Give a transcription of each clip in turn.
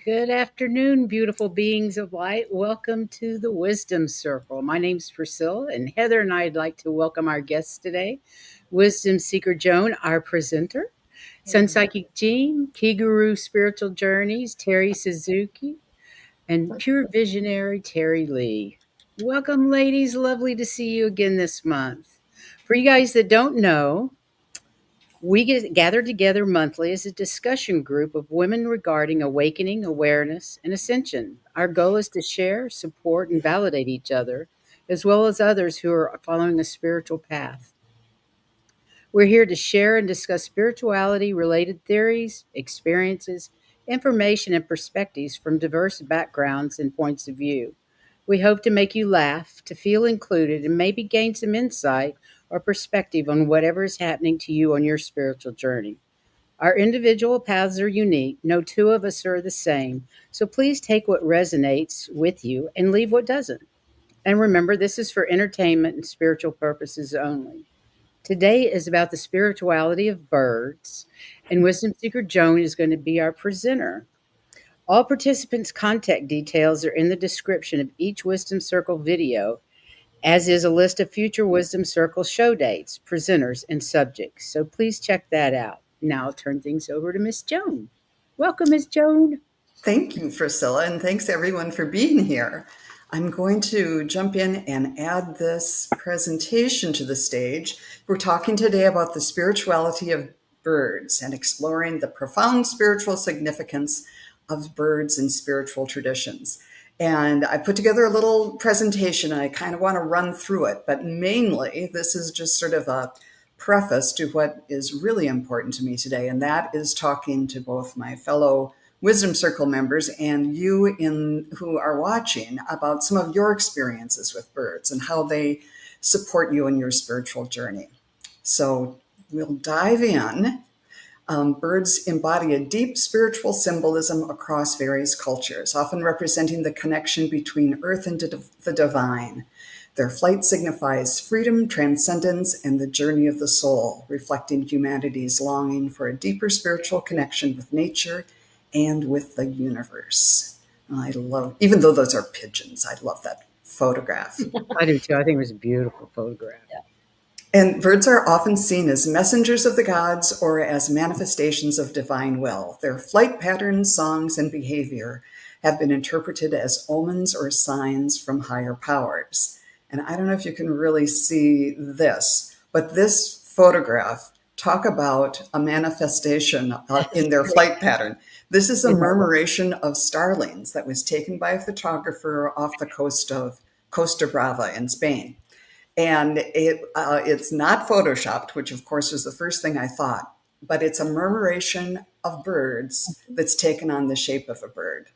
Good afternoon, beautiful beings of light. Welcome to the Wisdom Circle. My name's Priscilla, and Heather and I'd like to welcome our guests today. Wisdom Seeker Joan, our presenter, Sun Psychic Jean, Key Guru Spiritual Journeys, Terry Suzuki, and Pure Visionary Terry Lee. Welcome, ladies. Lovely to see you again this month. For you guys that don't know, we get gathered together monthly as a discussion group of women regarding awakening, awareness, and ascension. Our goal is to share, support, and validate each other, as well as others who are following a spiritual path. We're here to share and discuss spirituality related theories, experiences, information, and perspectives from diverse backgrounds and points of view. We hope to make you laugh, to feel included, and maybe gain some insight or perspective on whatever is happening to you on your spiritual journey. Our individual paths are unique. No two of us are the same. So please take what resonates with you and leave what doesn't. And remember, this is for entertainment and spiritual purposes only. Today is about the spirituality of birds, and Wisdom Seeker Joan is going to be our presenter. All participants' contact details are in the description of each Wisdom Circle video, as is a list of future Wisdom Circle show dates, presenters, and subjects. So please check that out. Now I'll turn things over to Miss Joan. Welcome, Miss Joan. Thank you, Priscilla, and thanks everyone for being here. I'm going to jump in and add this presentation to the stage. We're talking today about the spirituality of birds and exploring the profound spiritual significance of birds in spiritual traditions. And I put together a little presentation and I kind of want to run through it, but mainly this is just sort of a preface to what is really important to me today, and that is talking to both my fellow Wisdom Circle members and you who are watching about some of your experiences with birds and how they support you in your spiritual journey. So we'll dive in. Birds embody a deep spiritual symbolism across various cultures, often representing the connection between earth and the divine. Their flight signifies freedom, transcendence, and the journey of the soul, reflecting humanity's longing for a deeper spiritual connection with nature and with the universe. I love, even though those are pigeons, I love that photograph. I do too. I think it was a beautiful photograph. Yeah. And birds are often seen as messengers of the gods or as manifestations of divine will. Their flight patterns, songs, and behavior have been interpreted as omens or signs from higher powers. And I don't know if you can really see this, but this photograph, talk about a manifestation in their flight pattern. This is a murmuration of starlings that was taken by a photographer off the coast of Costa Brava in Spain. And it's not photoshopped, which of course was the first thing I thought, but it's a murmuration of birds that's taken on the shape of a bird.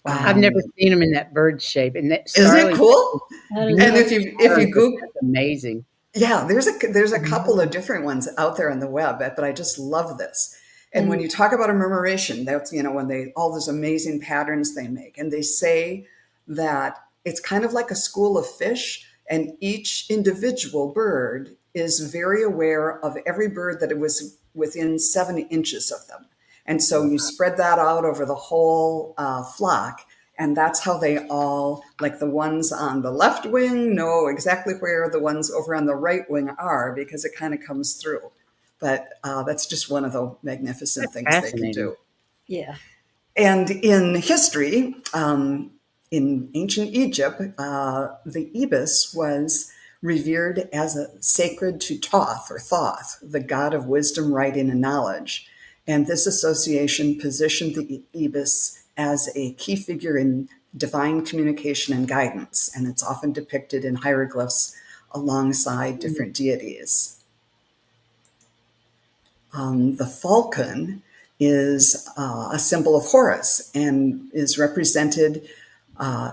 I've never seen them in that bird shape. And that isn't it cool? And if you Google, that's amazing. Yeah, there's a couple of different ones out there on the web, but I just love this. And when you talk about a murmuration, that's, when all those amazing patterns they make, and they say that it's kind of like a school of fish, and each individual bird is very aware of every bird that it was within 7 inches of them. And so you spread that out over the whole flock. And that's how they all, like the ones on the left wing, know exactly where the ones over on the right wing are, because it kind of comes through. But that's just one of the magnificent things they can do. Yeah. And in history, in ancient Egypt, the ibis was revered as a sacred to Thoth, or Thoth, the god of wisdom, writing, and knowledge. And this association positioned the ibis as a key figure in divine communication and guidance, and it's often depicted in hieroglyphs alongside different deities. The falcon is a symbol of Horus and is represented.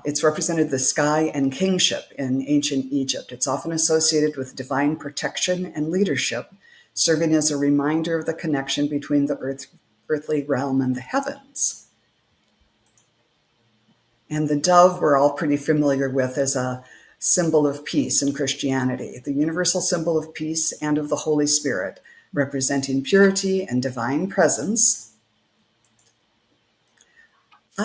It's represented the sky and kingship in ancient Egypt. It's often associated with divine protection and leadership, serving as a reminder of the connection between the earthly realm and the heavens. And the dove we're all pretty familiar with as a symbol of peace in Christianity, the universal symbol of peace and of the Holy Spirit, representing purity and divine presence.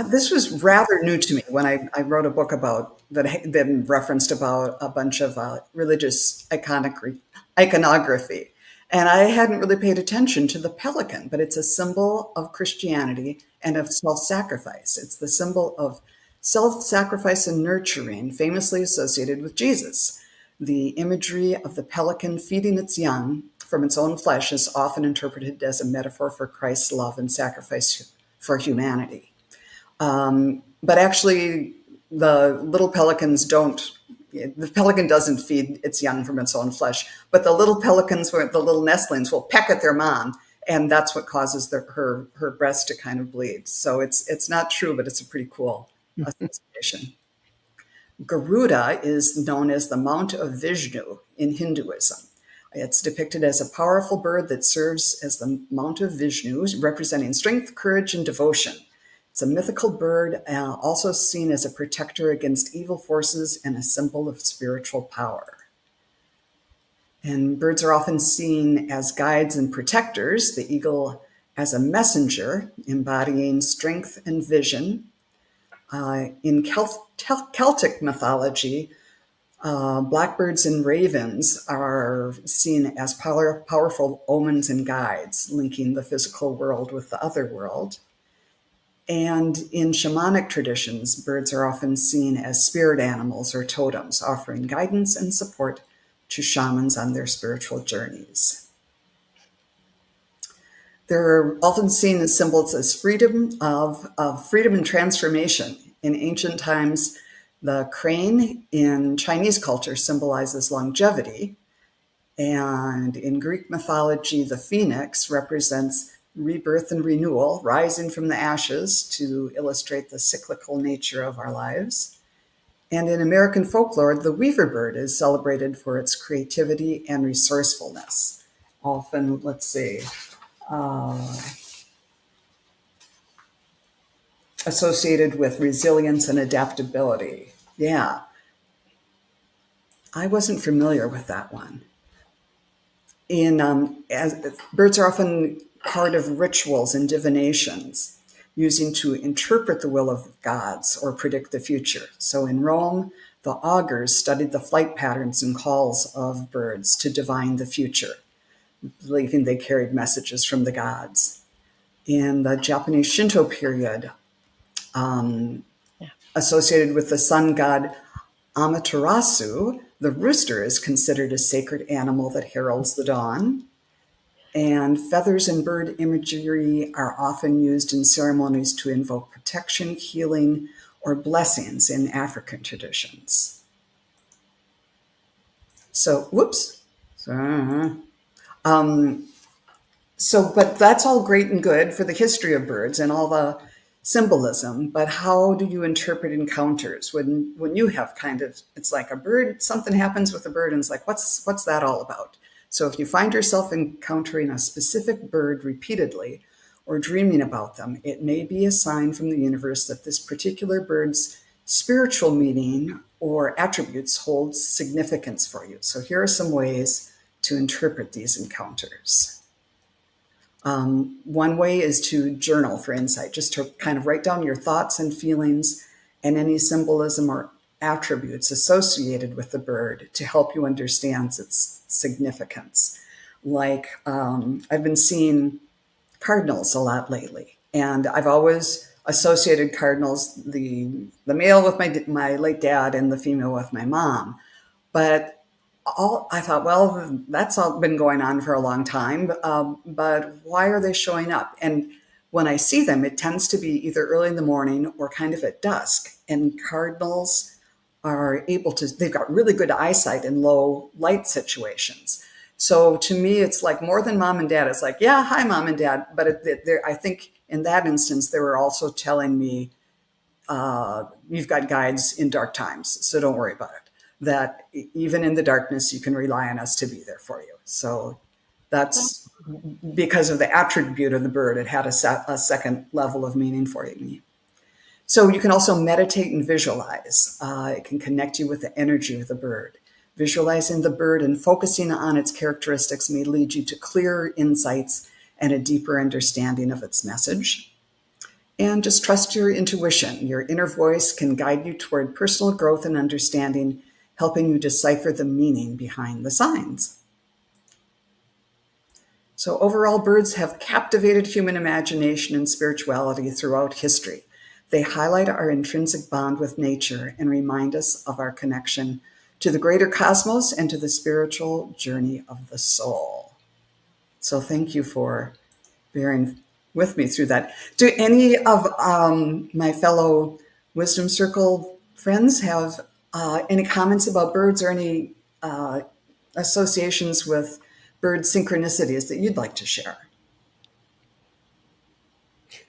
This was rather new to me when I wrote a book about that referenced about a bunch of religious iconography. And I hadn't really paid attention to the pelican, but it's a symbol of Christianity and of self sacrifice. It's the symbol of self sacrifice and nurturing, famously associated with Jesus. The imagery of the pelican feeding its young from its own flesh is often interpreted as a metaphor for Christ's love and sacrifice for humanity. But actually, the little pelicans don't. The pelican doesn't feed its young from its own flesh, but the little pelicans, the little nestlings, will peck at their mom, and that's what causes her breast to kind of bleed. So it's not true, but it's a pretty cool association. Garuda is known as the Mount of Vishnu in Hinduism. It's depicted as a powerful bird that serves as the Mount of Vishnu, representing strength, courage, and devotion. It's a mythical bird, also seen as a protector against evil forces and a symbol of spiritual power. And birds are often seen as guides and protectors, the eagle as a messenger, embodying strength and vision. In Celtic mythology, blackbirds and ravens are seen as powerful omens and guides, linking the physical world with the other world. And in shamanic traditions, birds are often seen as spirit animals or totems, offering guidance and support to shamans on their spiritual journeys. They're often seen as symbols as freedom and transformation. In ancient times, the crane in Chinese culture symbolizes longevity. And in Greek mythology, the phoenix represents rebirth and renewal, rising from the ashes to illustrate the cyclical nature of our lives. And in American folklore, the weaver bird is celebrated for its creativity and resourcefulness. Often, associated with resilience and adaptability. Yeah, I wasn't familiar with that one. As birds are often part of rituals and divinations, using to interpret the will of gods or predict the future. So in Rome, the augurs studied the flight patterns and calls of birds to divine the future, believing they carried messages from the gods. In the Japanese Shinto period, associated with the sun god Amaterasu, the rooster is considered a sacred animal that heralds the dawn. And feathers and bird imagery are often used in ceremonies to invoke protection, healing, or blessings in African traditions. So, whoops. But that's all great and good for the history of birds and all the symbolism, but how do you interpret encounters when you have it's like a bird, something happens with a bird and it's like, what's that all about? So if you find yourself encountering a specific bird repeatedly or dreaming about them, it may be a sign from the universe that this particular bird's spiritual meaning or attributes holds significance for you. So here are some ways to interpret these encounters. One way is to journal for insight, just to kind of write down your thoughts and feelings and any symbolism or attributes associated with the bird to help you understand its significance. Like I've been seeing cardinals a lot lately, and I've always associated cardinals, the male with my late dad and the female with my mom. But I thought, well, that's all been going on for a long time, but why are they showing up? And when I see them, it tends to be either early in the morning or kind of at dusk. And cardinals are they've got really good eyesight in low light situations. So to me, it's like more than mom and dad. It's like, yeah, hi, mom and dad. But I think in that instance, they were also telling me, you've got guides in dark times, so don't worry about it. That even in the darkness, you can rely on us to be there for you. So that's because of the attribute of the bird. It had a second level of meaning for me. So you can also meditate and visualize. It can connect you with the energy of the bird. Visualizing the bird and focusing on its characteristics may lead you to clearer insights and a deeper understanding of its message. And just trust your intuition. Your inner voice can guide you toward personal growth and understanding, helping you decipher the meaning behind the signs. So, overall, birds have captivated human imagination and spirituality throughout history. They highlight our intrinsic bond with nature and remind us of our connection to the greater cosmos and to the spiritual journey of the soul. So, thank you for bearing with me through that. Do any of my fellow Wisdom Circle friends have any comments about birds or any associations with bird synchronicities that you'd like to share?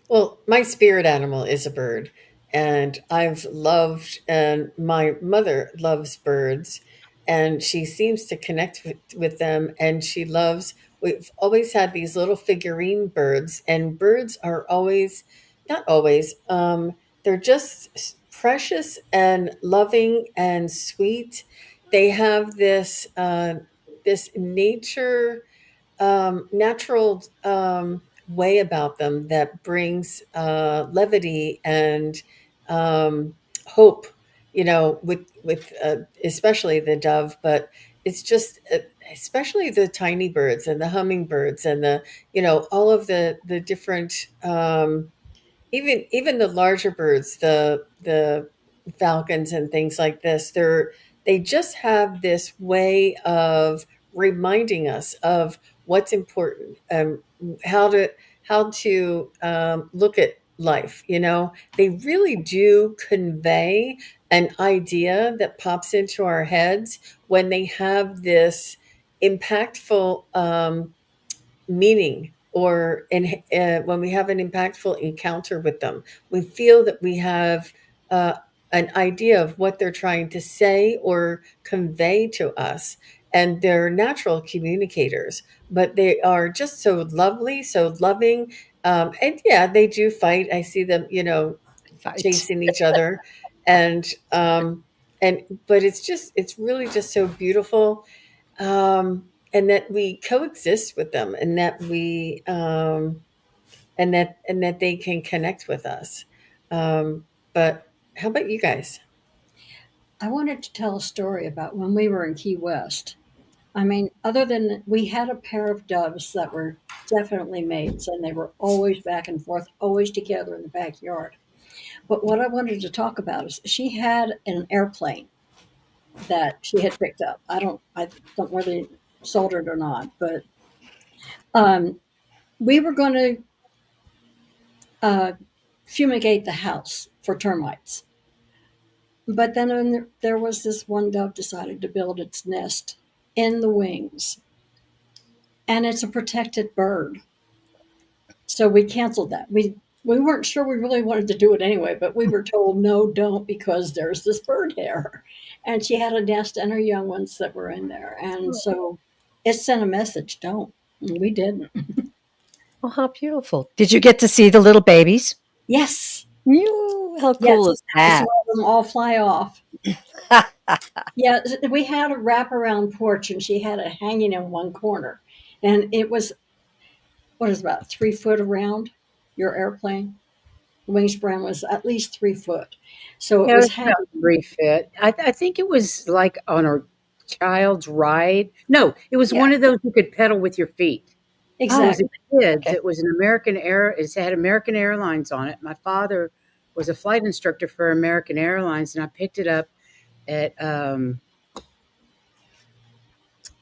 Well, my spirit animal is a bird, and I've loved, and my mother loves birds, and she seems to connect with them, and she loves, we've always had these little figurine birds, and birds are always, not always, they're just precious and loving and sweet. They have this natural way about them that brings levity and hope. With especially the dove, but it's just especially the tiny birds and the hummingbirds and the all of the different even the larger birds, the falcons and things like this, they just have this way of reminding us of what's important, how to look at life. They really do convey an idea that pops into our heads when they have this impactful meaning, or when we have an impactful encounter with them, we feel that we have an idea of what they're trying to say or convey to us. And they're natural communicators, but they are just so lovely, so loving. And yeah, they do fight. I see them, Fight. chasing each other. And but it's really just so beautiful, and that we coexist with them, and that we and that they can connect with us. But how about you guys? I wanted to tell a story about when we were in Key West. I mean, other than we had a pair of doves that were definitely mates, and they were always back and forth, always together in the backyard. But what I wanted to talk about is she had an airplane that she had picked up. I don't really sold it or not, but um, we were going to fumigate the house for termites. But then when there was this one dove decided to build its nest in the wings, and it's a protected bird. So we canceled that. We weren't sure we really wanted to do it anyway, but we were told no, don't, because there's this bird here. And she had a nest and her young ones that were in there. And so it sent a message, don't. And we didn't. Oh, how beautiful. Did you get to see the little babies? Yes. How Yes. cool is I that? saw them all fly off. Yeah, we had a wraparound porch, and she had it hanging in one corner. And it was, what is it, about 3 foot around your airplane? The wingspan was at least 3 foot. So it Yeah, it was was about hanging. 3 feet. I think it was like on a child's ride. No, it was Yeah, one of those you could pedal with your feet. It Oh, was a exactly. kids. okay. It was an American Air. It had American Airlines on it. My father was a flight instructor for American Airlines, and I picked it up at um,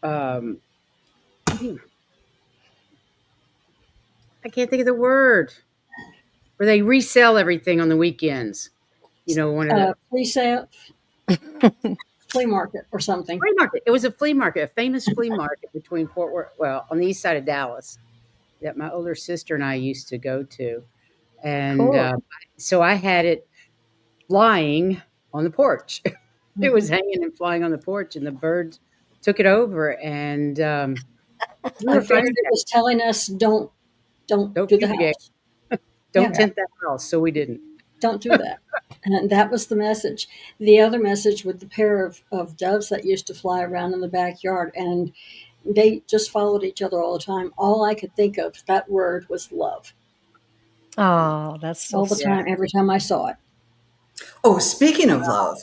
I can't think of the word, where they resell everything on the weekends. One of the Flea sale, flea market or something. flea market. It was a flea market, a famous flea market between Fort Worth, well, on the east side of Dallas, that my older sister and I used to go to, and Cool. so I had it flying on the porch. It was Mhm. hanging and flying on the porch, and the birds took it over, and we I were figured finding it that was telling us don't don't do the fumigate, house. don't Yeah, Yeah. tent that house, so we didn't. don't do that. And that was the message. The other message with the pair of doves that used to fly around in the backyard, and they just followed each other all the time. All I could think of that word was love. Oh, that's so all the sweet. time, every time I saw it. Oh, speaking of love,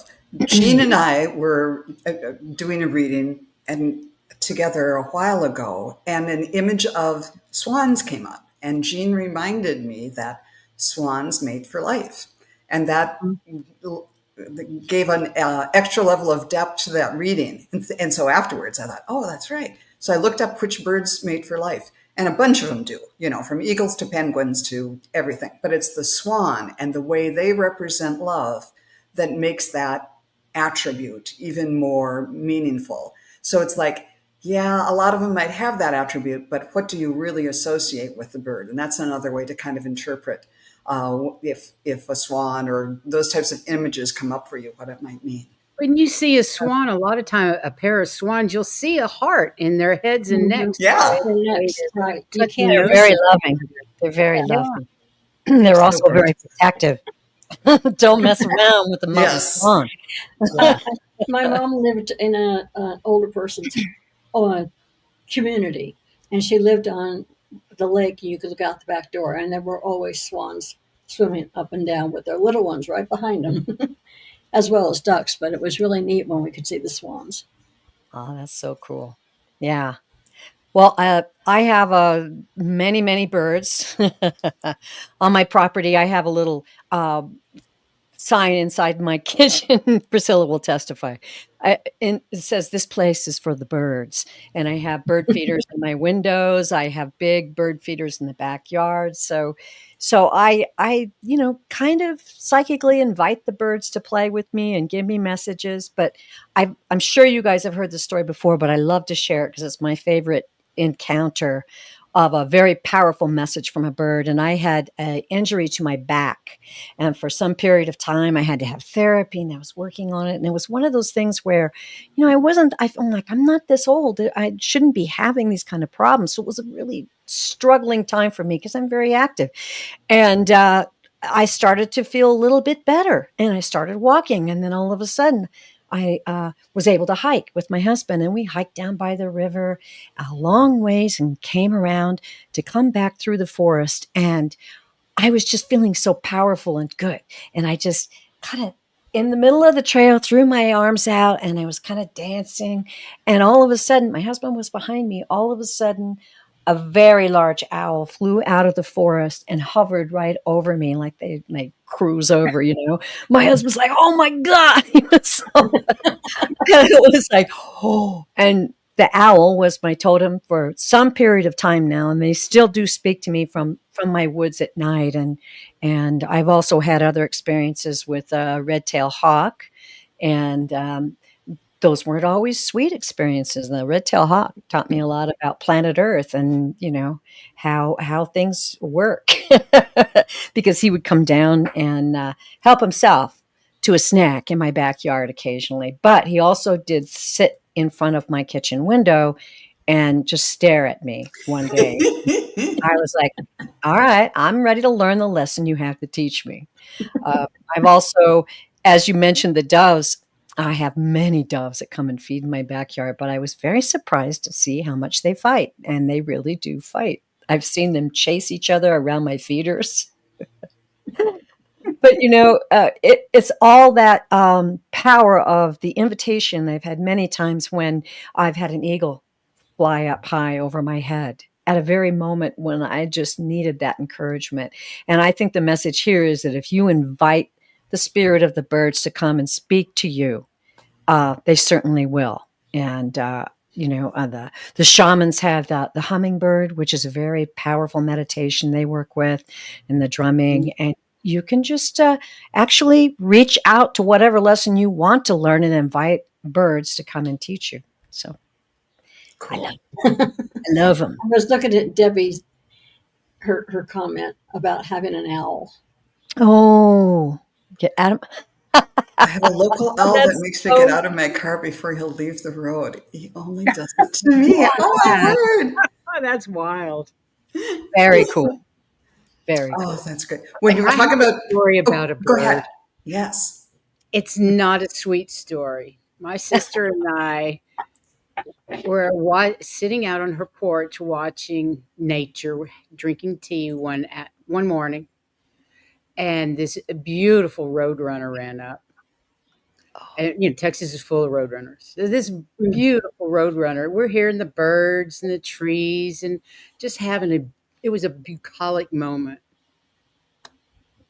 Jean and I were doing a reading and together a while ago, and an image of swans came up, and Jean reminded me that swans mate for life, and that gave an extra level of depth to that reading. And so afterwards, I thought, oh, that's right. So I looked up which birds mate for life, and a bunch of them do, from eagles to penguins to everything. But it's the swan and the way they represent love that makes that attribute even more meaningful. So it's like, yeah, a lot of them might have that attribute, but what do you really associate with the bird? And that's another way to kind of interpret if a swan or those types of images come up for you, what it might mean. When you see a swan, a lot of time, a pair of swans, you'll see a heart in their heads and Mm-hmm. necks. Yeah. The next, right. You Touching can't They're their miss very it. loving. They're very Yeah. loving. They're also So very protective. Don't mess around with the mother Yes. swan. Yeah. My mom lived in an older person's community, and she lived on the lake. You could look out the back door, and there were always swans swimming up and down with their little ones right behind them, as well as ducks. But it was really neat when we could see the swans. Oh, that's so cool. Yeah. Well, I have many, many birds on my property. I have a little sign inside my kitchen. Priscilla will testify. And it says, "This place is for the birds." And I have bird feeders in my windows. I have big bird feeders in the backyard. So I, kind of psychically invite the birds to play with me and give me messages. But I'm sure you guys have heard the story before, but I love to share it because it's my favorite encounter of a very powerful message from a bird. And I had an injury to my back. And for some period of time, I had to have therapy and I was working on it. And it was one of those things where, I'm like, I'm not this old. I shouldn't be having these kind of problems. So it was a really struggling time for me because I'm very active. And I started to feel a little bit better and I started walking. And then all of a sudden, I was able to hike with my husband, and we hiked down by the river a long ways and came around to come back through the forest. And I was just feeling so powerful and good. And I just kind of, in the middle of the trail, threw my arms out and I was kind of dancing. And all of a sudden, my husband was behind me. All of a sudden, a very large owl flew out of the forest and hovered right over me like they cruise over. My husband's like, "Oh my God." He was so, it was like, oh. And the owl was my totem for some period of time now, and they still do speak to me from my woods at night. And I've also had other experiences with a red-tailed hawk, and those weren't always sweet experiences. The red-tailed hawk taught me a lot about planet Earth and how things work, because he would come down and help himself to a snack in my backyard occasionally. But he also did sit in front of my kitchen window and just stare at me one day. I was like, all right, I'm ready to learn the lesson you have to teach me. I've also, as you mentioned, the doves, I have many doves that come and feed in my backyard, but I was very surprised to see how much they fight, and they really do fight. I've seen them chase each other around my feeders. But it's all that power of the invitation. I've had many times when I've had an eagle fly up high over my head at a very moment when I just needed that encouragement. And I think the message here is that if you invite the spirit of the birds to come and speak to you, they certainly will. And the shamans have the hummingbird, which is a very powerful meditation they work with, and the drumming. And you can just actually reach out to whatever lesson you want to learn and invite birds to come and teach you. So Cool. I love them. I was looking at Debbie's her comment about having an owl. Oh, get Adam. I have a local owl that That's makes me so get out of my car before he'll leave the road. He only does it to me. Oh, my word. Oh, that's wild. very cool. Very cool. Oh, that's great. When you were I talking have a about story about a go bird. ahead. Yes. It's not a sweet story. My sister and I were sitting out on her porch watching nature, drinking tea one morning, and this beautiful roadrunner ran up. And Texas is full of roadrunners. So this Mm. beautiful roadrunner. We're hearing the birds and the trees and just having a. It was a bucolic moment.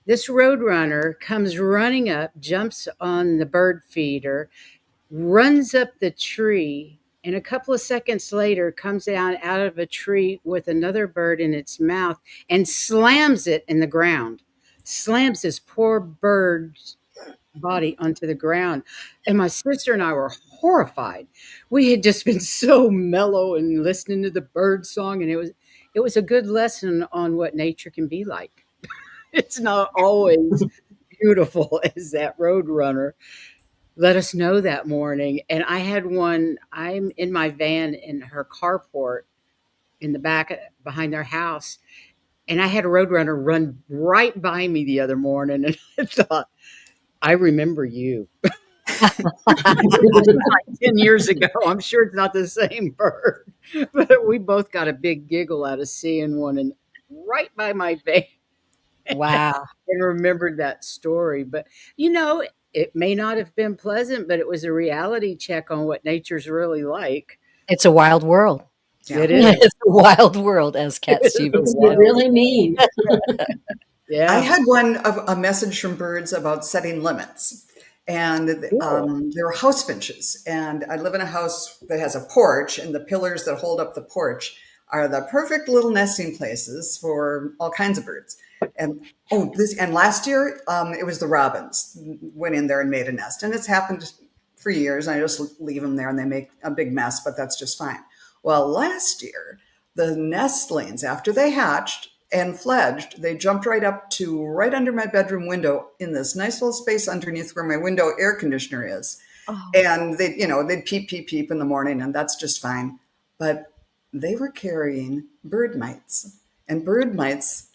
This roadrunner comes running up, jumps on the bird feeder, runs up the tree, and a couple of seconds later comes down out of a tree with another bird in its mouth and slams it in the ground. Slams this poor bird's body onto the ground. And my sister and I were horrified. We had just been so mellow and listening to the bird song, and it was a good lesson on what nature can be like. It's not always beautiful as that roadrunner let us know that morning. And I had one, I'm in my van in her carport in the back behind their house. And I had a roadrunner run right by me the other morning. And I thought, I remember you. Like 10 years ago. I'm sure it's not the same bird, but we both got a big giggle out of seeing one and right by my van. Wow. And remembered that story. But it may not have been pleasant, but it was a reality check on what nature's really like. It's a wild world. Yeah. It is. It's a wild world, as Cat Stevens What said. you really mean. I Yeah. had a message from birds about setting limits. And Cool. there were house finches. And I live in a house that has a porch, and the pillars that hold up the porch are the perfect little nesting places for all kinds of birds. And last year it was the robins went in there and made a nest, and it's happened for years. I just leave them there, and they make a big mess, but that's just fine. Well, last year the nestlings, after they hatched and fledged, they jumped right up to right under my bedroom window in this nice little space underneath where my window air conditioner is. Oh, And they'd peep, peep, peep in the morning, and that's just fine. But they were carrying bird mites, and bird mites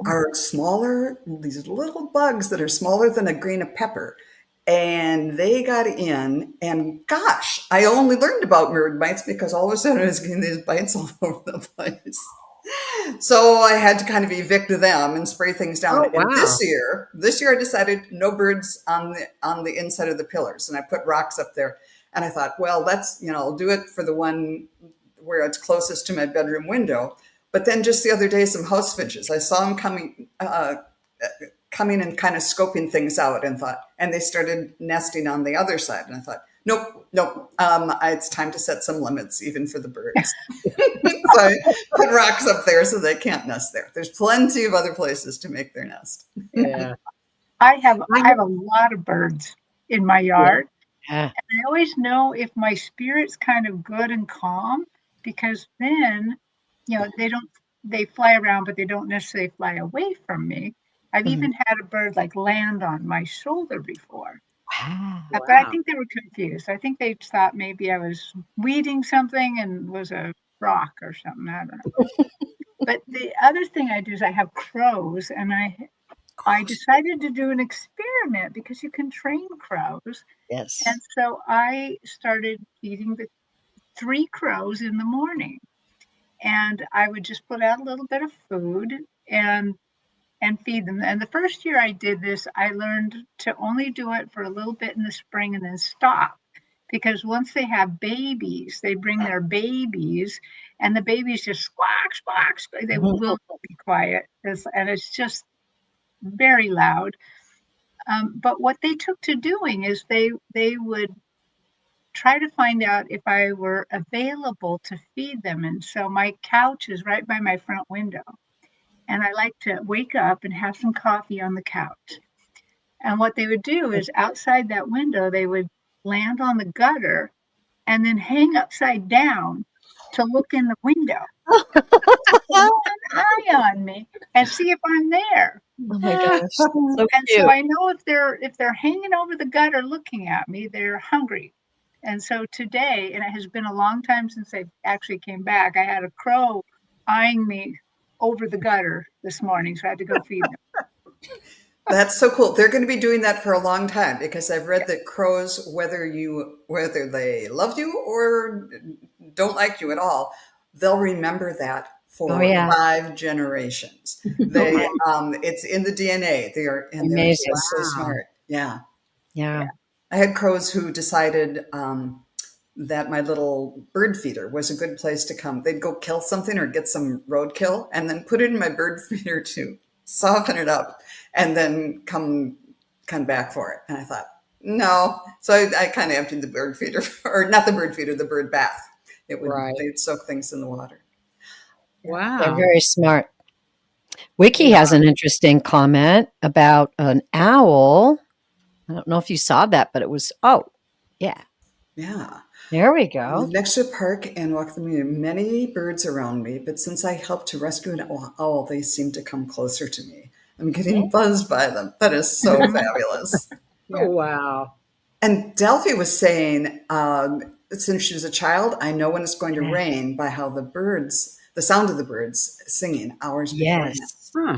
are smaller, these little bugs that are smaller than a grain of pepper. And they got in, and gosh, I only learned about bird mites because all of a sudden I was getting these bites all over the place. So I had to kind of evict them and spray things down. Oh, And wow. this year I decided no birds on the inside of the pillars, and I put rocks up there. And I thought, well, I'll do it for the one where it's closest to my bedroom window. But then just the other day, some house finches, I saw them coming and kind of scoping things out, and they started nesting on the other side. And I thought, nope, it's time to set some limits even for the birds. So I put rocks up there so they can't nest there. There's plenty of other places to make their nest. Yeah. I have a lot of birds in my yard. Yeah. I always know if my spirit's kind of good and calm, because then, they fly around, but they don't necessarily fly away from me. I've even had a bird like land on my shoulder before. wow. But I think they were confused. I think they thought maybe I was weeding something and was a rock or something. I don't know. But the other thing I do is I have crows, and I decided to do an experiment because you can train crows. Yes. And so I started feeding the 3 crows in the morning. And I would just put out a little bit of food and feed them. And the first year I did this, I learned to only do it for a little bit in the spring and then stop. Because once they have babies, they bring their babies, and the babies just squawk, squawk, squawk. They will be quiet. And it's just very loud. But what they took to doing is they would try to find out if I were available to feed them. And so my couch is right by my front window. And I like to wake up and have some coffee on the couch. And what they would do is outside that window, they would land on the gutter and then hang upside down to look in the window. One eye on me and see if I'm there. Oh my gosh. So And cute. so I know if they're hanging over the gutter looking at me, they're hungry. And so today, and it has been a long time since I actually came back, I had a crow eyeing me over the gutter this morning, so I had to go feed them. That's so cool. They're going to be doing that for a long time, because I've read that crows, whether they love you or don't like you at all, they'll remember that Oh, for yeah. 5 generations. Oh They, my, it's in the DNA. They're Amazing. just so wow. smart. Yeah. Yeah. I had crows who decided that my little bird feeder was a good place to come. They'd go kill something or get some roadkill and then put it in my bird feeder to soften it up and then come back for it. And I thought, no. So I kind of emptied the bird feeder, or not the bird feeder, the bird bath. Right. They'd soak things in the water. They're Wow. very smart. Wiki They has are. an interesting comment about an owl. I don't know if you saw that, but it was, oh, yeah. Yeah. There we I go. live next to a park and walk the community. Many birds around me, but since I helped to rescue an owl, they seem to come closer to me. I'm getting buzzed by them. That is so fabulous. Oh, Yeah. wow. And Delphi was saying, since she was a child, I know when it's going to Yeah. rain by how the sound of the birds singing hours beforehand. Yes. Huh.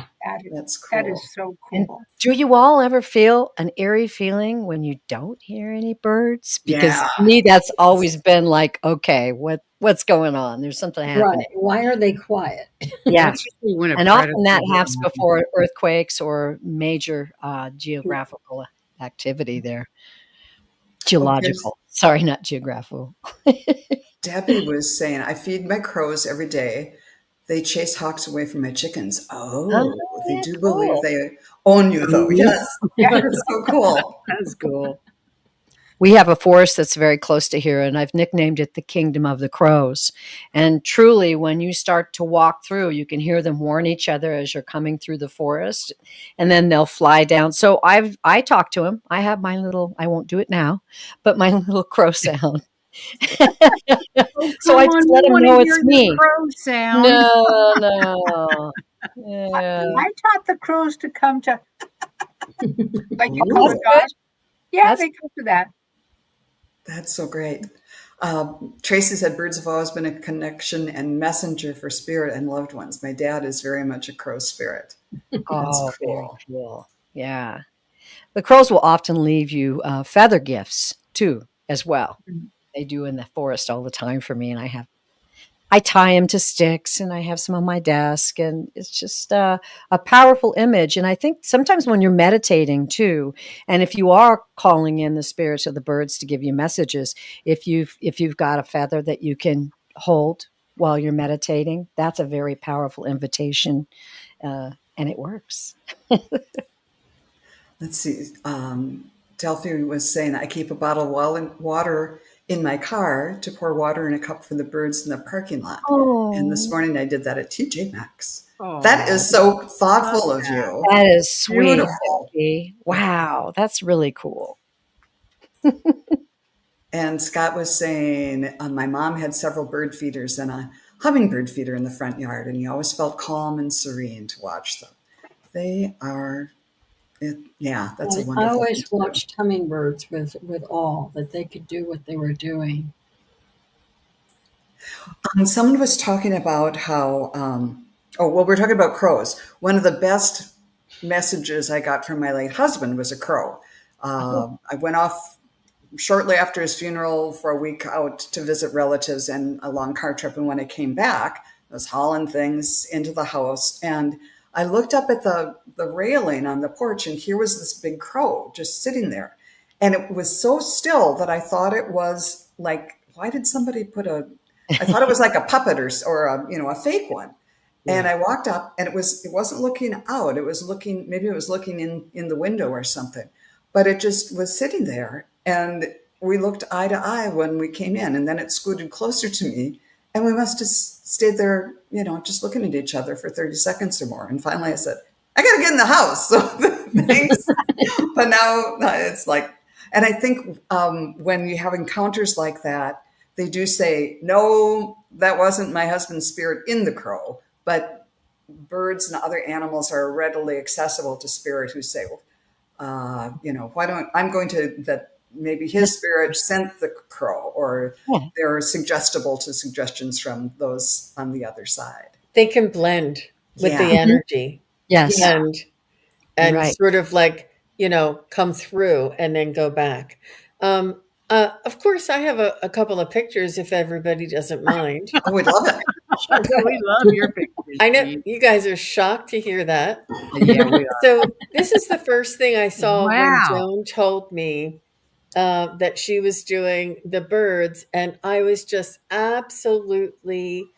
That's That cool. is so And cool. do you all ever feel an eerie feeling when you don't hear any birds? Because Yeah. to me, that's always been like, okay, what's going on? There's something Right. happening. Why are they quiet? Yeah. That's usually when a And predator often that will happens happen. before earthquakes or major geographical activity there. Geological. Sorry, not geographical. Debbie was saying, I feed my crows every day. They chase hawks away from my chickens. Oh, Oh, they yeah, do cool. believe they own you, though. Yes. That's so cool. That's cool. We have a forest that's very close to here, and I've nicknamed it the Kingdom of the Crows. And truly, when you start to walk through, you can hear them warn each other as you're coming through the forest, and then they'll fly down. So I talk to them. I have my little, I won't do it now, but my little crow sound. Oh, So I come on. just We let them want to know hear it's the me. crow sound. No. Yeah. I taught the crows to come to, like you Ooh. call it, God. Yeah, That's- they come to that. That's so great. Tracy said birds have always been a connection and messenger for spirit and loved ones. My dad is very much a crow spirit. Oh, very cool. cool. Yeah. The crows will often leave you feather gifts too, as well. They do in the forest all the time for me, and I tie them to sticks, and I have some on my desk, and it's just a powerful image. And I think sometimes when you're meditating too, and if you are calling in the spirits of the birds to give you messages, if you've got a feather that you can hold while you're meditating, that's a very powerful invitation, and it works. Let's see. Delphi was saying, I keep a bottle of water in my car to pour water in a cup for the birds in the parking lot. And this morning I did that at TJ Maxx. Oh, That is so thoughtful of you. That is sweet. Beautiful. Becky. Wow, that's really cool. And Scott was saying, my mom had several bird feeders and a hummingbird feeder in the front yard, and he always felt calm and serene to watch them. They are, yeah, that's a I wonderful always thing to do. watched hummingbirds with awe that they could do what they were doing. Someone was talking about how, we're talking about crows. One of the best messages I got from my late husband was a crow. I went off shortly after his funeral for a week out to visit relatives and a long car trip. And when I came back, I was hauling things into the house, and I looked up at the railing on the porch, and here was this big crow just sitting there. And it was so still that I thought it was like, why did somebody I thought it was like a puppet or a fake one. And I walked up, and it wasn't looking out. It was looking, maybe it was looking in the window or something, but it just was sitting there. And we looked eye to eye when we came in, and then it scooted closer to me, and we must have stayed there, just looking at each other for 30 seconds or more. And finally I said, I got to get in the house. So thanks. But now it's like, and I think when you have encounters like that, they do say, no, that wasn't my husband's spirit in the crow, but birds and other animals are readily accessible to spirit who say, that maybe his spirit sent the crow, or they're suggestible to suggestions from those on the other side. They can blend with the energy. Yes. And Right. sort of like, come through and then go back. Of course, I have a couple of pictures if everybody doesn't mind. Oh, we'd love it. We love your pictures, I know Jean. you guys are shocked to hear that. Yeah, we are. So, this is the first thing I saw when Wow. Joan told me that she was doing the birds, and I was just absolutely What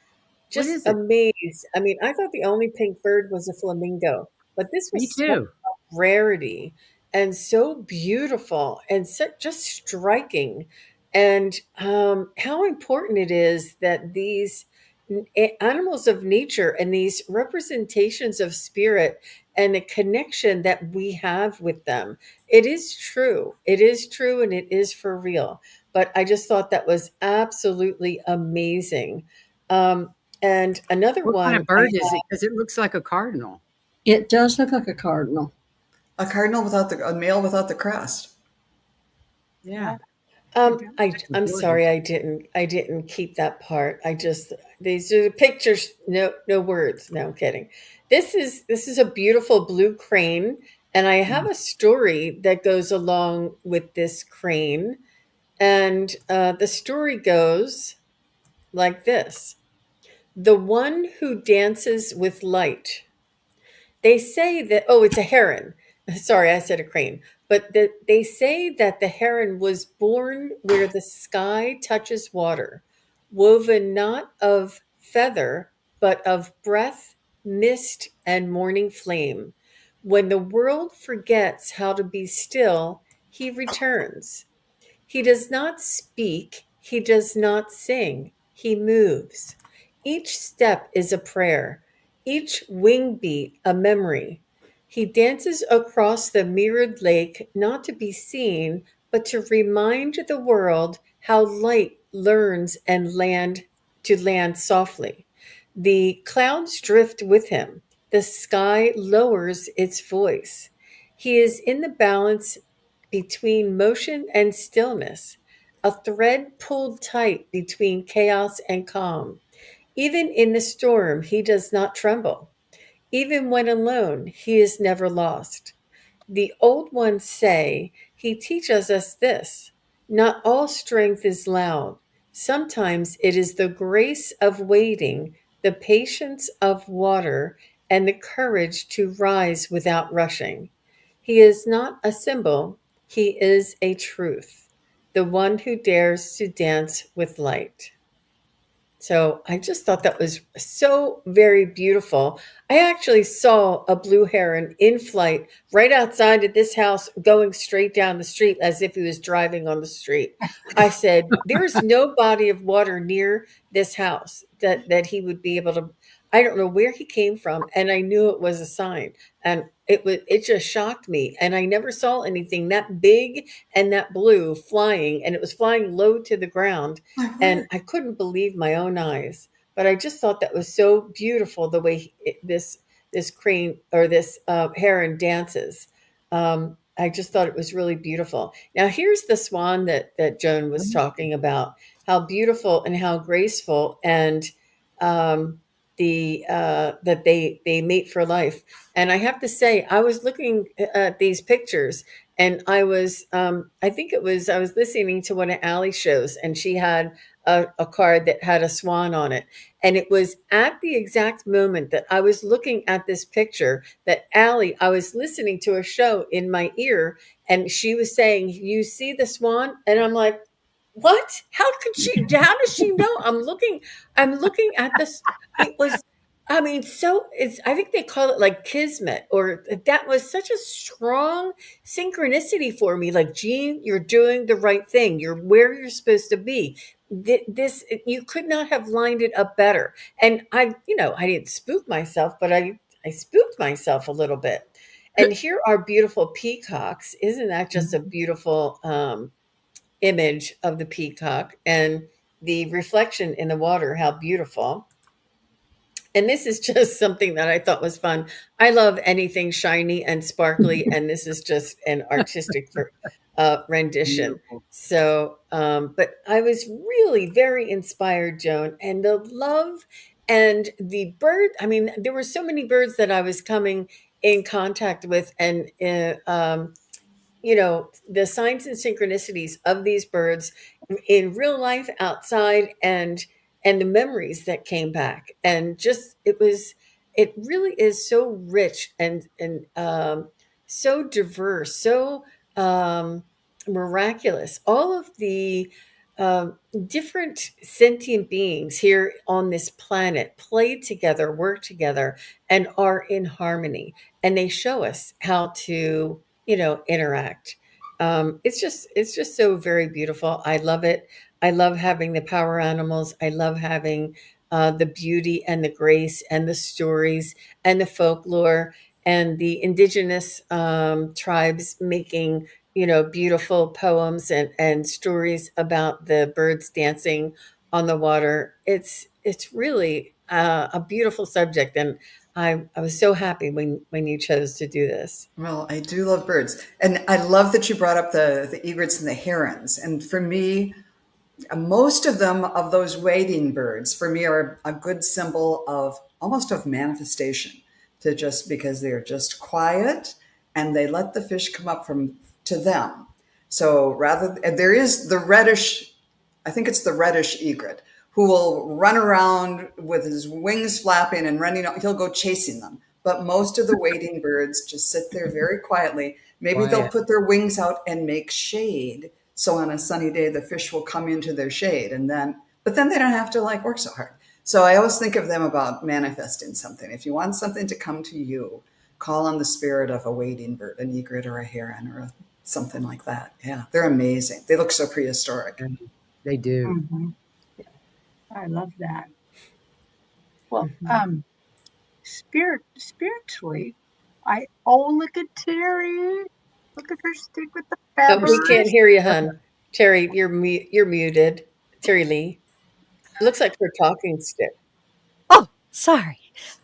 just is it? amazed. I mean, I thought the only pink bird was a flamingo, but this Me was so too. rarity and so beautiful and so just striking. And how important it is that these animals of nature and these representations of spirit and the connection that we have with them. It is true. It is true and it is for real. But I just thought that was absolutely amazing. Um, and another What kind one of I bird is it? Because it looks like a cardinal. It does look like a cardinal. A cardinal without a male without the crest. Yeah. I'm sorry I didn't keep that part. I just these are the pictures, no words. No, I'm kidding. This is a beautiful blue crane, and I have a story that goes along with this crane. And the story goes like this: the one who dances with light. They say that, oh, it's a heron. Sorry, I said a crane. But they say that the heron was born where the sky touches water, woven not of feather, but of breath, mist, and morning flame. When the world forgets how to be still, he returns. He does not speak, he does not sing, he moves. Each step is a prayer, each wing beat a memory. He dances across the mirrored lake, not to be seen, but to remind the world how light learns and land softly. The clouds drift with him. The sky lowers its voice. He is in the balance between motion and stillness, a thread pulled tight between chaos and calm. Even in the storm, he does not tremble. Even when alone, he is never lost. The old ones say he teaches us this: not all strength is loud. Sometimes it is the grace of waiting, the patience of water, and the courage to rise without rushing. He is not a symbol, he is a truth, the one who dares to dance with light. So I just thought that was so very beautiful. I actually saw a blue heron in flight right outside of this house going straight down the street as if he was driving on the street. I said, there is no body of water near this house that he would be able to. I don't know where he came from, and I knew it was a sign. And it just shocked me. And I never saw anything that big and that blue flying, and it was flying low to the ground, My and word. I couldn't believe my own eyes. But I just thought that was so beautiful the way this crane or this heron dances. I just thought it was really beautiful. Now here's the swan that Joan was talking about. How beautiful and how graceful, and um, the that they mate for life. And I have to say, I was looking at these pictures, and I think it was, I was listening to one of Allie's shows, and she had a card that had a swan on it. And it was at the exact moment that I was looking at this picture that Allie, I was listening to a show in my ear, and she was saying, "You see the swan?" And I'm like, what? How does she know? I'm looking at this. It was, I mean, so it's, I think they call it like kismet, or that was such a strong synchronicity for me. Like, Jean, you're doing the right thing. You're where you're supposed to be. This, you could not have lined it up better. And I didn't spook myself, but I spooked myself a little bit. And here are beautiful peacocks. Isn't that just a beautiful image of the peacock and the reflection in the water? How beautiful. And this is just something that I thought was fun. I love anything shiny and sparkly, and this is just an artistic rendition. Beautiful. So, but I was really very inspired, Joan, and the love and the bird. I mean, there were so many birds that I was coming in contact with, and the signs and synchronicities of these birds in real life outside, and the memories that came back, and just it really is so rich, and so diverse, so miraculous. All of the different sentient beings here on this planet play together, work together, and are in harmony, and they show us how to interact. It's just so very beautiful. I love it. I love having the power animals. I love having the beauty and the grace and the stories and the folklore, and the indigenous tribes making beautiful poems and stories about the birds dancing on the water. It's really a beautiful subject, and I was so happy when you chose to do this. Well, I do love birds. And I love that you brought up the egrets and the herons. And for me, most of them, of those wading birds, for me are a good symbol of almost of manifestation, to just because they're just quiet and they let the fish come up from to them. So there is the reddish, I think it's the reddish egret, who will run around with his wings flapping and running. He'll go chasing them. But most of the wading birds just sit there very quietly. Maybe they'll Quiet. put their wings out and make shade. So on a sunny day, the fish will come into their shade, but then they don't have to like work so hard. So I always think of them about manifesting something. If you want something to come to you, call on the spirit of a wading bird, an egret or a heron something like that. Yeah, they're amazing. They look so prehistoric. They do. Mhm. I love that. Well, Mhm. spiritually, look at Terry. Look at her stick with the Oh, we can't feathers. hear you, hun. Terry, you're muted. Terry Lee. It looks like her talking stick. Oh, sorry.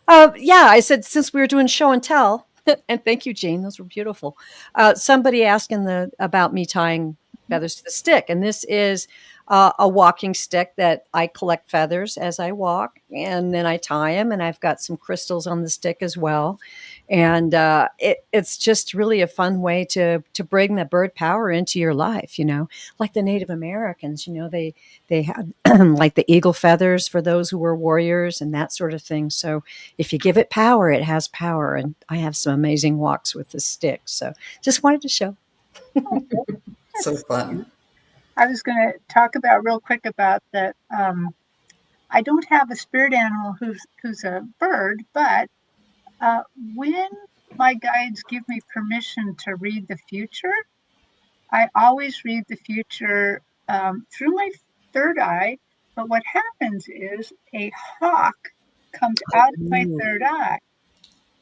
Yeah, I said since we were doing show and tell, and thank you, Jane. Those were beautiful. Somebody asking about me tying feathers to the stick, and this is a walking stick that I collect feathers as I walk, and then I tie them, and I've got some crystals on the stick as well, and it's just really a fun way to bring the bird power into your life. Like the Native Americans, they had like the eagle feathers for those who were warriors and that sort of thing. So if you give it power, it has power. And I have some amazing walks with the stick. So just wanted to show. So That's fun. cute. I was going to talk about real quick about that. I don't have a spirit animal who's a bird, but when my guides give me permission to read the future, I always read the future through my third eye. But what happens is a hawk comes out of my Ooh. third eye,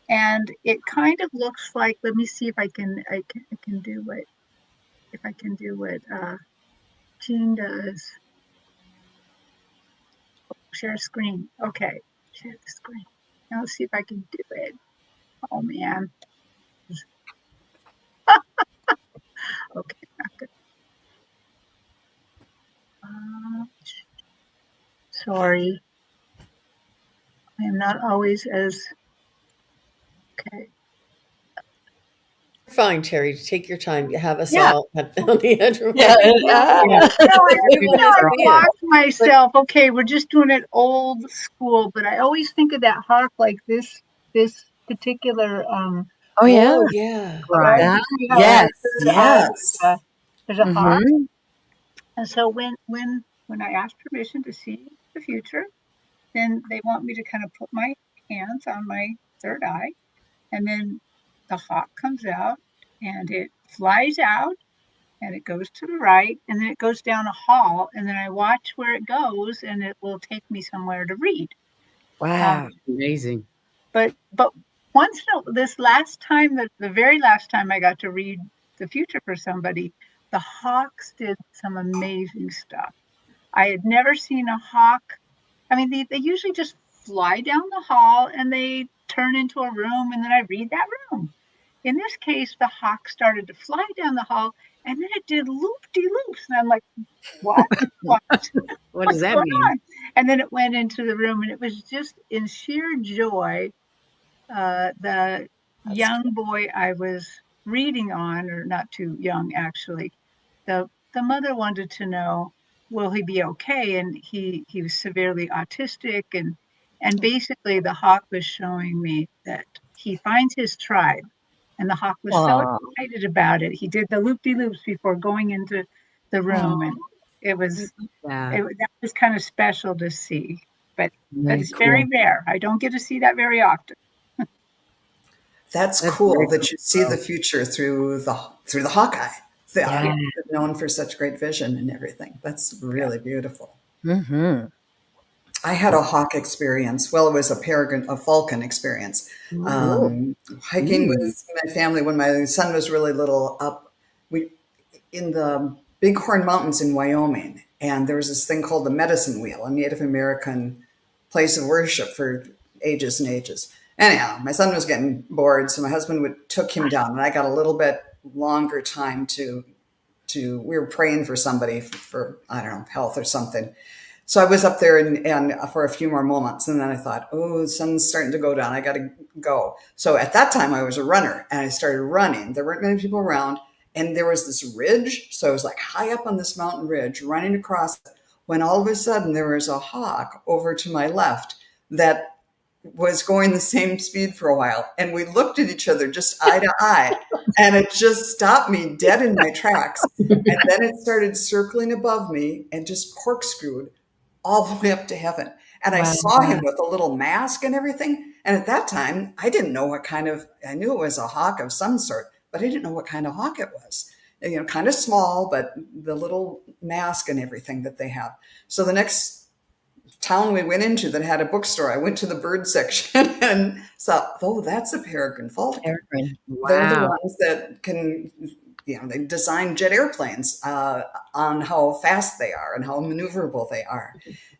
and it kind of looks like. Let me see if I can do what if I can do what Jean does. Share screen. Okay, share the screen. Now let's see if I can do it. Oh man. Okay, not good. Uh, Sorry, I am not always as okay. Fine, Terry. Take your time. You have us Yeah. all on the edge of Yeah. our No, We want to I've see it. lost myself. Okay, we're just doing it old school, but I always think of that hawk like this particular Oh, yeah. Oh, yeah. right. Right. You know, Yes, my third eye, yes. there's a hawk. Hmm. And so when I ask permission to see the future, then they want me to kind of put my hands on my third eye, and then the hawk comes out and it flies out and it goes to the right and then it goes down a hall and then I watch where it goes and it will take me somewhere to read. Wow. Um, Amazing. but once this last time, the very last time I got to read the future for somebody, the hawks did some amazing stuff. I had never seen a hawk. I mean, they usually just fly down the hall and they turn into a room and then I read that room. In this case, the hawk started to fly down the hall and then it did loop-de-loops. And I'm like, what? What? What does What's that going mean? on? And then it went into the room and it was just in sheer joy. The That's young boy I was reading on, or not too young actually, the mother wanted to know, will he be okay? And he was severely autistic, and basically the hawk was showing me that he finds his tribe, and the hawk was so Aw, excited about it. He did the loop-de-loops before going into the room, aw, and it I was love that. that was kind of special to see. But Very it's very cool. rare. I don't get to see that very often. That's That's cool very that you see the cool. future through the Hawkeye. Yeah. Yeah. Known for such great vision and everything. That's Yeah. really beautiful. Mm-hmm. I had a hawk experience. Well, it was a falcon experience. Oh, Hiking Ooh. with my family when my son was really little up we in the Bighorn Mountains in Wyoming, and there was this thing called the Medicine Wheel, a Native American place of worship for ages and ages. Anyhow, my son was getting bored, so my husband took him down, and I got a little bit longer time to we were praying for somebody for I don't know health or something. So I was up there and for a few more moments, and then I thought, oh, the sun's starting to go down. I got to go. So at that time, I was a runner, and I started running. There weren't many people around, and there was this ridge. So I was like high up on this mountain ridge, running across it, when all of a sudden there was a hawk over to my left that was going the same speed for a while. And we looked at each other just eye to eye, and it just stopped me dead in my tracks. And then it started circling above me and just corkscrewed all the way up to heaven. And I wow. saw him with a little mask and everything. And at that time, I didn't know I knew it was a hawk of some sort, but I didn't know what kind of hawk it was. You know, kind of small, but the little mask and everything that they have. So the next town we went into that had a bookstore, I went to the bird section and saw, oh, that's a peregrine falcon. Peregrine. They're the Wow. ones that can, they design jet airplanes on how fast they are and how maneuverable they are.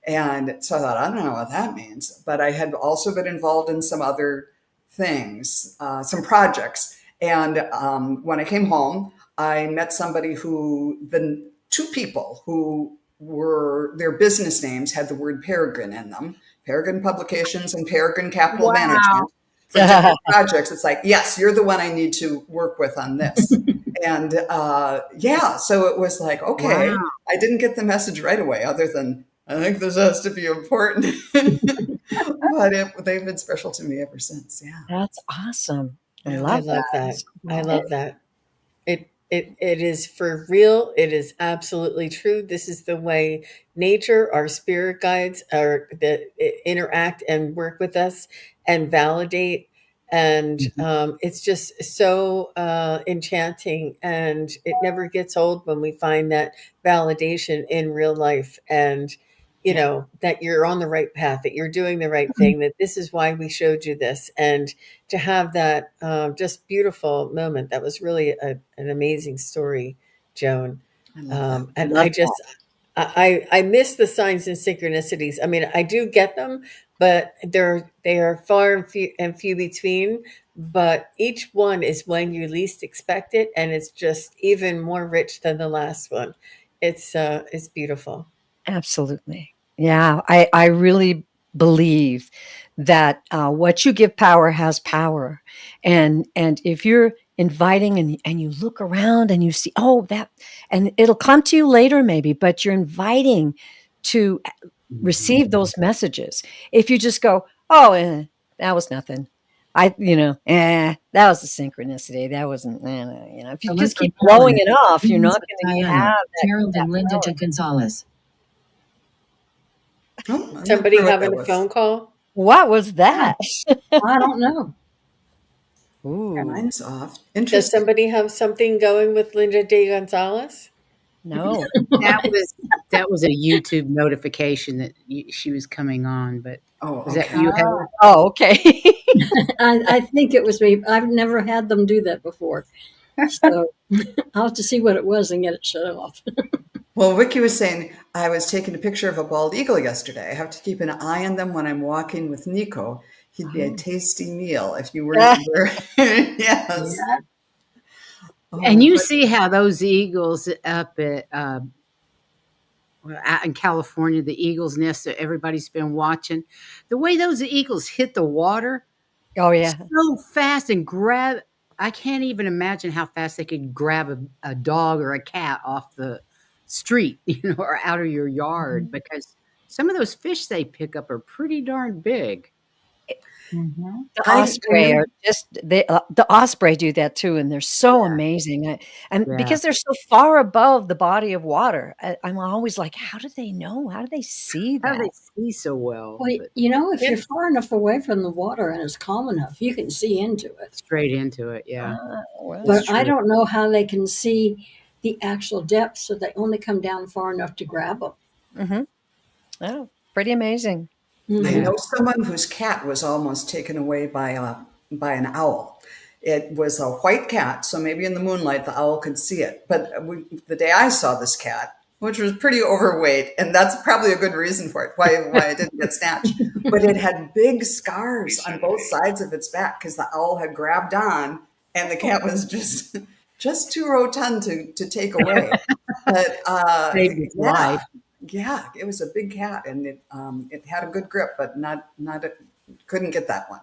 And so I thought, I don't know what that means. But I had also been involved in some other things, some projects. And when I came home, I met somebody the two people who their business names had the word Peregrine in them, Peregrine Publications and Peregrine Capital Wow. Management for different projects. It's like, yes, you're the one I need to work with on this. And yeah, so it was like, okay, Wow. I didn't get the message right away, other than I think this has to be important. But they've been special to me ever since. Yeah. That's awesome. I Yeah. I love love that. that. I Cool. love that. It is for real. It is absolutely true. This is the way nature, our spirit guides, are that interact and work with us and validate. And it's just so enchanting, and it never gets old when we find that validation in real life. And you Yeah. know that you're on the right path, that you're doing the right thing, that this is why we showed you this. And to have that just beautiful moment, that was really an amazing story, Joan. I love that. And Love I just I miss the signs and synchronicities. I mean, I do get them, but they are far and few between. But each one is when you least expect it, and it's just even more rich than the last one. It's beautiful. Absolutely. Yeah, I really believe that what you give power has power, and if you're inviting and you look around and you see, oh, that, and it'll come to you later maybe, but you're inviting to receive those messages. If you just go, oh, that was nothing. That was a synchronicity. That wasn't, if you just Electric keep blowing Island, it off, you're Queens not of going to Guyana, have Gerald that and Linda power. de Gonzalez. Oh, I'm not Somebody sure what that having a was. phone call? What was that? I don't know. Yeah, Ooh, mine's off. Does Interesting. somebody have something going with Linda de Gonzalez? no. That was a YouTube notification that she was coming on. But Oh, was that okay. you, Heather? Oh, okay. I think it was me. I've never had them do that before. So I'll have to see what it was and get it shut off. Well, Vicky was saying I was taking a picture of a bald eagle yesterday. I have to keep an eye on them when I'm walking with Nico. He'd be a tasty meal if you weren't there. Yes. Yeah. And Oh, you but see how those eagles up at out in California, the eagle's nest that everybody's been watching, the way those eagles hit the water Oh, yeah. so fast and grab I can't even imagine how fast they could grab a dog or a cat off the street, or out of your yard, Mhm. because some of those fish they pick up are pretty darn big. Mhm. The I osprey are know. just the osprey do that too, and they're so Yeah, amazing, and yeah. because they're so far above the body of water, I'm always like, "How do they know? How do they see How do they that?" see so well? Well, But if yeah, you're far enough away from the water and it's calm enough, you can see into it. straight into it. Yeah, Well, that's But I true. don't know how they can see the actual depth, so they only come down far enough to grab them. mhm. Oh, pretty amazing. I Yeah. know someone whose cat was almost taken away by an owl. It was a white cat, so maybe in the moonlight the owl could see it. But the day I saw this cat, which was pretty overweight, and that's probably a good reason for it, why it didn't get snatched. But it had big scars on both sides of its back because the owl had grabbed on, and the cat was just too rotund to take away. But Saved its yeah, life. yeah, it was a big cat, and it had a good grip, but not couldn't get that one.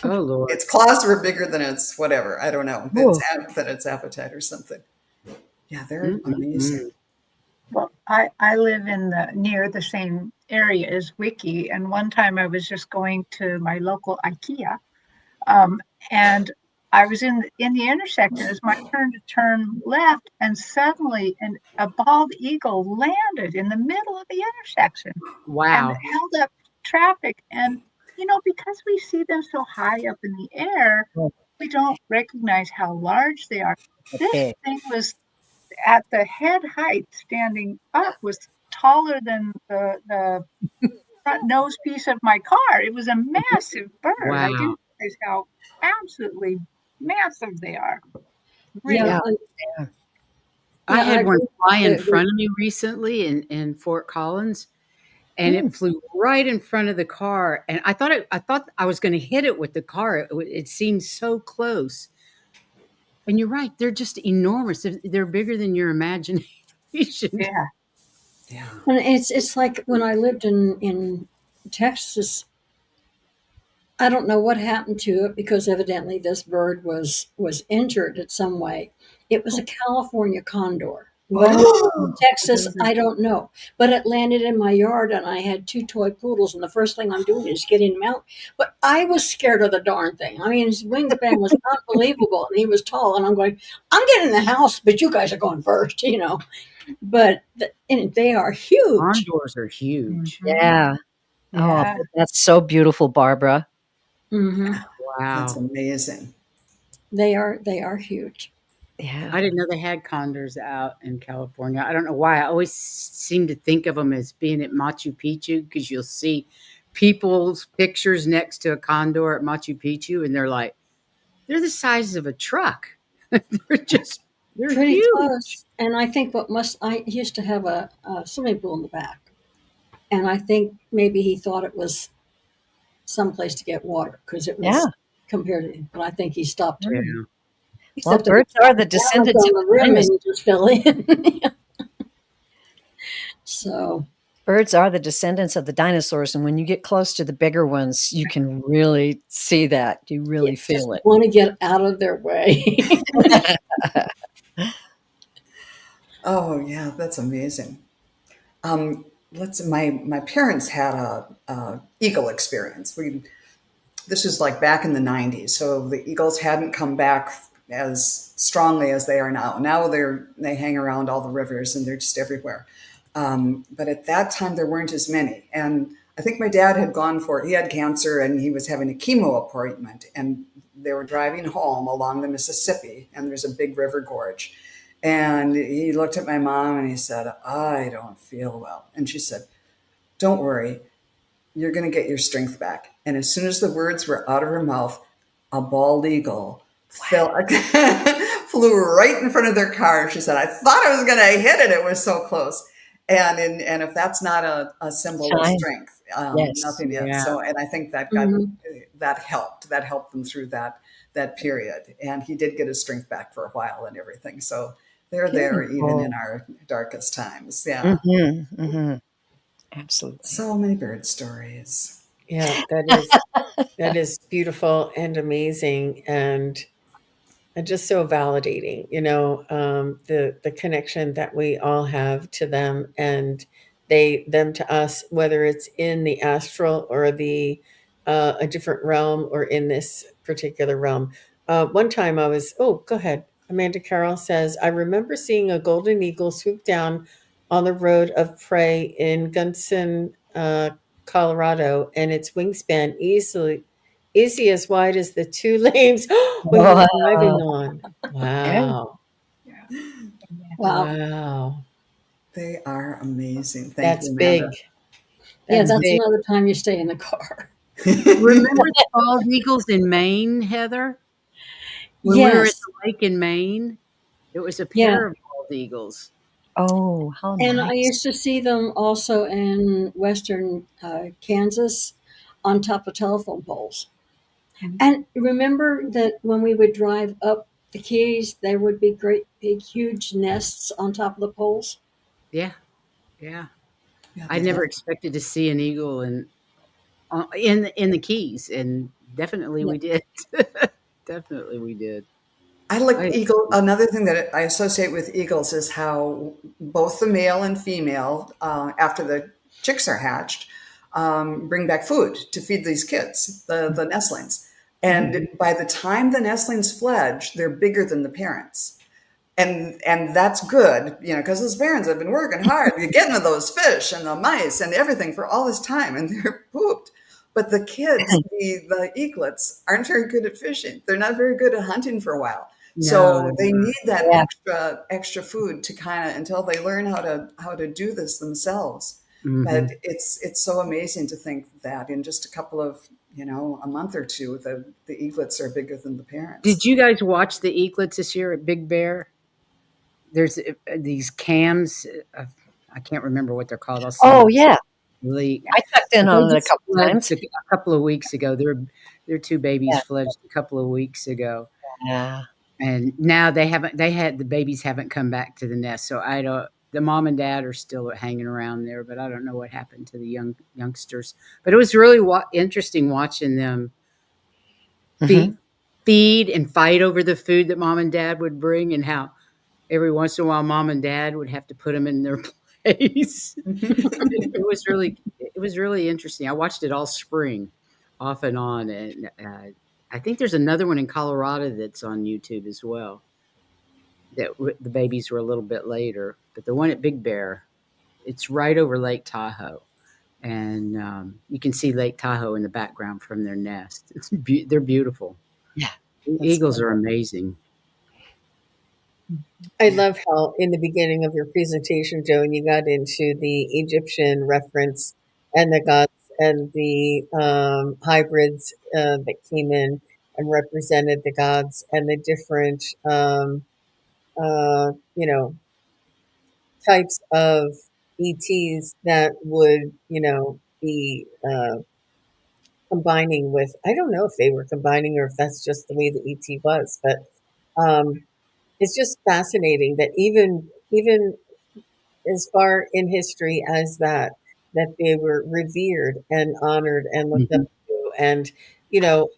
Oh Lord. Its claws were bigger than its whatever. I don't know. Oh, Than its appetite or something. Yeah, they're amazing. Mm-mm-mm. Well, I live in the near the same area as Wiki, and one time I was just going to my local IKEA, um, and I was in the intersection. It's my turn to turn left, and suddenly a bald eagle landed in the middle of the intersection and Wow. held up traffic. And because we see them so high up in the air, oh, we don't recognize how large they are. This okay. thing was at the head height, standing up, was taller than the front nose piece of my car. It was a massive bird. I Wow. didn't realize how absolutely massive they are. Yeah, Really. Yeah, I, yeah. I yeah, I had one agree. fly in The, front of me recently in Fort Collins, and Mm, it flew right in front of the car, and I thought I was gonna hit it with the car. It seemed so close. And you're right, they're just enormous. They're bigger than your imagination. Yeah. Yeah. and it's like when I lived in Texas. I don't know what happened to it because evidently this bird was injured in some way. It was a California condor. Whether it was in Oh, Texas, I don't know. But it landed in my yard and I had two toy poodles, and the first thing I'm doing is getting him out. But I was scared of the darn thing. I mean, his wingspan was unbelievable and he was tall, and I'm going, I'm getting in the house, but you guys are going first. But and they are huge. Condors are huge. Mhm. yeah. Oh, Yeah. that's so beautiful, Barbara. Hmm. that's Wow. amazing. They are huge. Yeah. I didn't know they had condors out in California. I don't know why. I always seem to think of them as being at Machu Picchu, because you'll see people's pictures next to a condor at Machu Picchu, and they're the size of a truck. they're just they're Pretty huge. close. And I think I used to have a swimming pool in the back. And I think maybe he thought it was someplace to get water because it Yeah. was compared to, but I think he stopped. Mm. Yeah. Well, Except it was birds are the down like descendants on of the the rim and dinosaurs. you just fell in. So, Birds are the descendants of the dinosaurs, and when you get close to the bigger ones, you can really see that. You yeah, really just feel it. want to get out of their way. Oh, yeah, that's amazing. My parents had a eagle experience. This was like back in the 90s, so the eagles hadn't come back as strongly as they are now. Now they hang around all the rivers and they're just everywhere. But at that time there weren't as many, and I think my dad had gone for he had cancer and he was having a chemo appointment, and they were driving home along the Mississippi, and there's a big river gorge, and he looked at my mom and he said, I don't feel well. And she said, don't worry, you're going to get your strength back. And as soon as the words were out of her mouth, a bald eagle flew right in front of their car. She said, I thought I was going to hit it. It was so close. And if that's not a symbol of Shine. strength, Yes. nothing is. Yeah. So, and I think Mhm. that helped them through that period. And he did get his strength back for a while and everything. So they're there even in Beautiful. our darkest times. Yeah. Hmm. Absolutely. So many bird stories. Yeah, that is beautiful and amazing. And just so validating, the connection that we all have to them, and them to us, whether it's in the astral or the a different realm, or in this particular realm. One time I was, oh, go ahead. Amanda Carroll says, I remember seeing a golden eagle swoop down on the road of prey in Gunson, Colorado, and its wingspan easy as wide as the two lanes we were driving Wow. on. Yeah. Wow. Yeah. Wow. Wow. They are amazing. Thank That's you, big. Amanda. Yeah, That's that's big. another time you stay in the car. Remember the bald eagles in Maine, Heather? When we were at Yes. the lake in Maine, it was a Yeah. pair of bald eagles. Oh, how And I nice. used to see them also in western Kansas on top of telephone poles. Mhm. And remember that when we would drive up the Keys, there would be great big huge nests on top of the poles. Yeah, yeah. Yeah, I they never love. expected to see an eagle in the Keys, and definitely Yeah. we did. Definitely we did. I like I eagle. Another thing that I associate with eagles is how both the male and female, after the chicks are hatched, bring back food to feed these kids, the nestlings. And Mhm. by the time the nestlings fledge, they're bigger than the parents. And that's good, because those parents have been working hard to get into those fish and the mice and everything for all this time, and they're pooped. But the kids, the eaglets, aren't very good at fishing. They're not very good at hunting for a while. No, So they're they not. need that Yeah. extra food to kind of until they learn how to do this themselves. But Mhm. it's so amazing to think that in just a couple of a month or two, the eaglets are bigger than the Did parents. you guys watch the eaglets this year at Big Bear? There's these cams. I can't remember what they're called. I'll send Oh, them. yeah. They I checked in on it a just couple fledged times. a couple of weeks ago. Their two babies Yeah. fledged a couple of weeks ago, Yeah. and now they haven't. They had the babies haven't come back to the nest, so I don't. The mom and dad are still hanging around there, but I don't know what happened to the youngsters. But it was really interesting watching them Mhm. feed, feed and fight over the food that mom and dad would bring, and how every once in a while mom and dad would have to put them in their place. It was really interesting. I watched it all spring, off and on, and I think there's another one in Colorado that's on YouTube as well. The babies were a little bit later, but the one at Big Bear, it's right over Lake Tahoe, and you can see Lake Tahoe in the background from their nest. They're beautiful. Yeah. That's Eagles are amazing. I Yeah. love how in the beginning of your presentation, Joan, you got into the Egyptian reference and the gods and the hybrids that came in and represented the gods and the different, uh, you know, types of ETs that would, be combining with. I don't know if they were combining or if that's just the way the ET was, but um, it's just fascinating that even as far in history as that they were revered and honored and looked up Mhm. to, and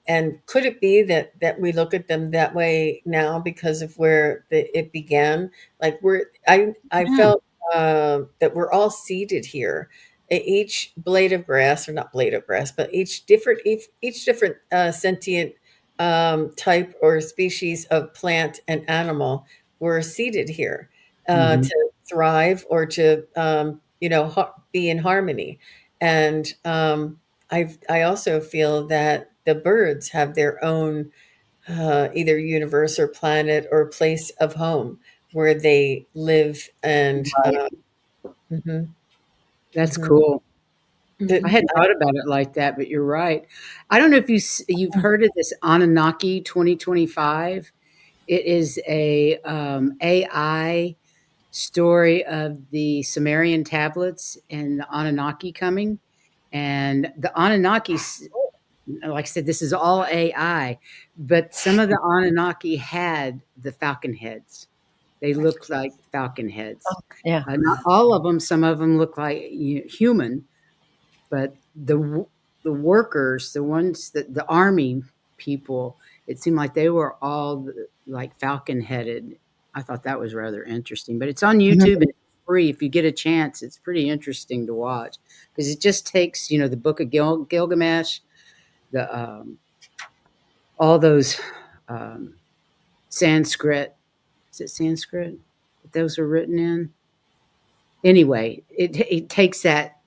and could it be that we look at them that way now because of where it began, like I Yeah. felt that we're all seated here. Each blade of grass, or not blade of grass, but each different sentient type or species of plant and animal were seated here Mhm. to thrive or to be in harmony. And I also feel that the birds have their own either universe or planet or place of home where they live. And Right. mhm, That's mhm. cool. I The- hadn't thought about it like that, but you're right. I don't know if you've heard of this Anunnaki 2025. It is a AI story of the Sumerian tablets and the Anunnaki coming. And the Anunnaki, like I said, this is all AI, but some of the Anunnaki had the falcon heads. They looked like falcon heads. Yeah. Not all of them. Some of them look like human, but the workers, the ones that the army people, it seemed like they were all like falcon headed. I thought that was rather interesting, but it's on Mhm. YouTube and it's free. If you get a chance, it's pretty interesting to watch because it just takes, the Book of Gilgamesh, the all those um, Sanskrit. Is it Sanskrit that those are written in? Anyway, it takes that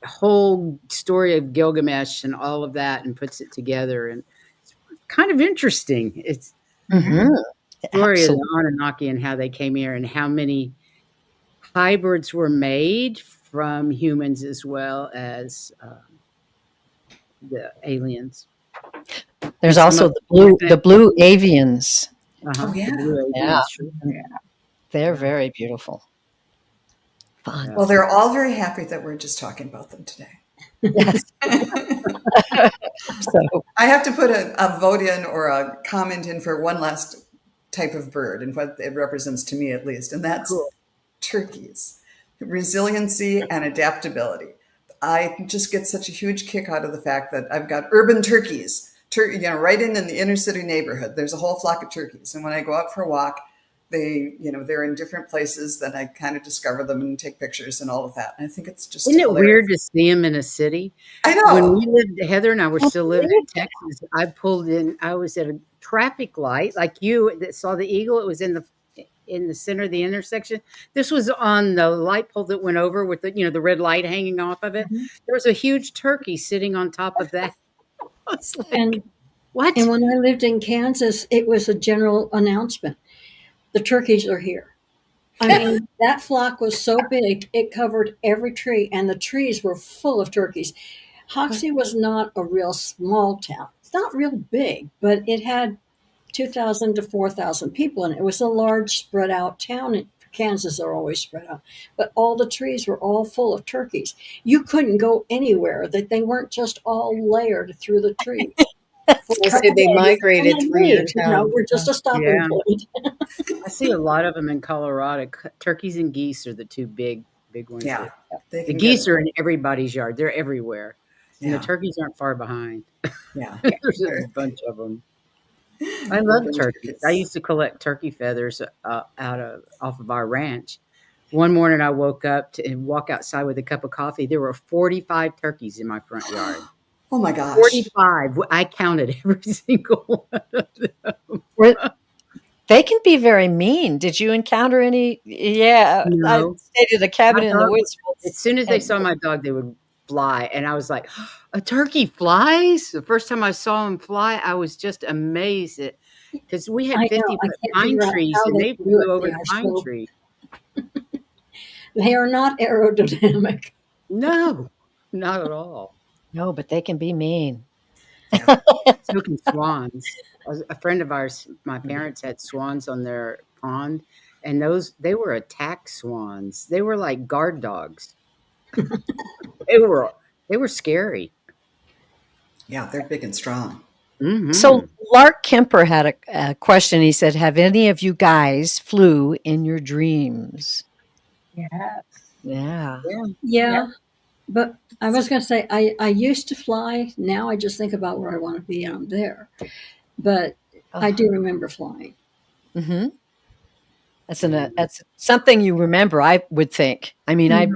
whole story of Gilgamesh and all of that and puts it together, and it's kind of interesting. It's Mhm. the story of Absolutely. the Anunnaki and how they came here and how many hybrids were made from humans as well as the aliens. There's And some also of them the blue avians. Oh, the yeah. blue Yeah, aliens, sure. they're Yeah, very beautiful. Fun. yeah. Well, they're all very happy that we're just talking about them today. Yes. So, I have to put a vote in or a comment in for one last type of bird and what it represents to me, at least, and that's Cool. turkeys. Resiliency and adaptability. I just get such a huge kick out of the fact that I've got urban turkeys, right in the inner city neighborhood. There's a whole flock of turkeys, and when I go out for a walk, they're in different places. Then I kind of discover them and take pictures and all of that. And I think it's just Isn't it hilarious. weird to see them in a city? I When know. we lived, Heather and I were Oh, still living really? in Texas, I pulled in, I was at a traffic light like you that saw the eagle. It was in the center of the intersection. This was on the light pole that went over with the red light hanging off of it. Mhm. There was a huge turkey sitting on top of that. I was like, And what? and when I lived in Kansas, it was a general announcement. The turkeys are here. I mean, that flock was so big, it covered every tree, and the trees were full of turkeys. Hoxie was not a real small town. It's not real big, but it had 2,000 to 4,000 people in it. It was a large, spread out town. Kansas are always spread out, but all the trees were all full of turkeys. You couldn't go anywhere that they weren't just all layered through the trees for That's a I good. say couple they days, and migrated then through your leave. town. We're just a stopping Yeah. point. I see a lot of them in Colorado. Turkeys and geese are the two big ones. Yeah, they The can geese get, are in everybody's yard. They're everywhere. And the yeah, turkeys aren't far behind. yeah. There's a bunch of them. I love Urban turkeys. I turkeys. used to collect turkey feathers off of our ranch. One morning I woke up and walk outside with a cup of coffee. There were 45 turkeys in my front yard. Oh my gosh. 45. I counted every single one of them. Were- They can be very mean. Did you encounter any? Yeah, I No, stayed at a my cabin in the dog. woods As once, soon as they and saw my dog, they would fly, and I was like, "A turkey flies!" The first time I saw him fly, I was just amazed at because we had I know. I 50-foot can't pine figure out trees, how and they they can do flew it. over the pine tree. They are not aerodynamic. No, not at all. no, but they can be mean. Yeah. So can swans. A friend of ours, my parents had swans on their pond, and they were attack swans. They were like guard dogs. They were they were scary. Yeah, they're big and strong. So Hmm. Lark Kemper had a question. He said, "Have any of you guys flew in your dreams?" Yes. Yeah. Yeah. Yeah, but I was going to say, I used to fly. Now I just think about where I want to be and I'm there. But I do remember flying. Mm-hmm. That's something you remember, I would think. I mean, I've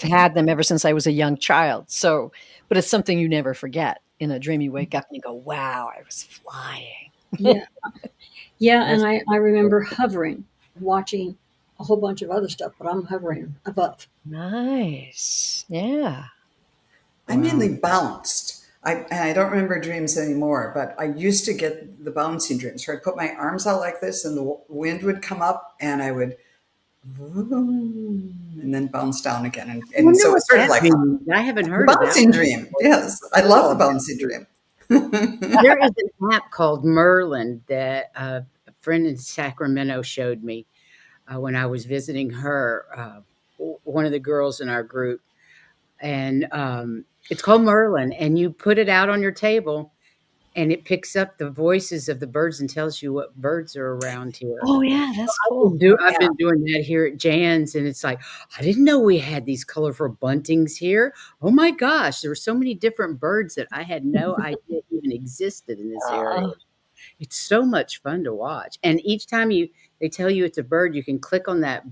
had them ever since I was a young child. So, but it's something you never forget. In a dream, you wake up and you go, "Wow, I was flying." Yeah. Yeah, and That's I remember hovering, watching a whole bunch of other stuff, but I'm hovering above. Nice. Yeah. I mainly bounced. And I don't remember dreams anymore, but I used to get the bouncing dreams where I'd put my arms out like this and the wind would come up and I would, and then bounce down again. I And wonder so what it's sort of that like means. I haven't the heard of that bouncing one. dream. Yes, I love the bouncing dream. There is an app called Merlin that a friend in Sacramento showed me when I was visiting her, one of the girls in our group. And it's called Merlin. And you put it out on your table and it picks up the voices of the birds and tells you what birds are around here. Oh, yeah, that's cool. I've been doing that here at Jan's, and it's like, I didn't know we had these colorful buntings here. Oh my gosh, there were so many different birds that I had no idea even existed in this area. Uh, It's so much fun to watch. And each time they tell you it's a bird, you can click on that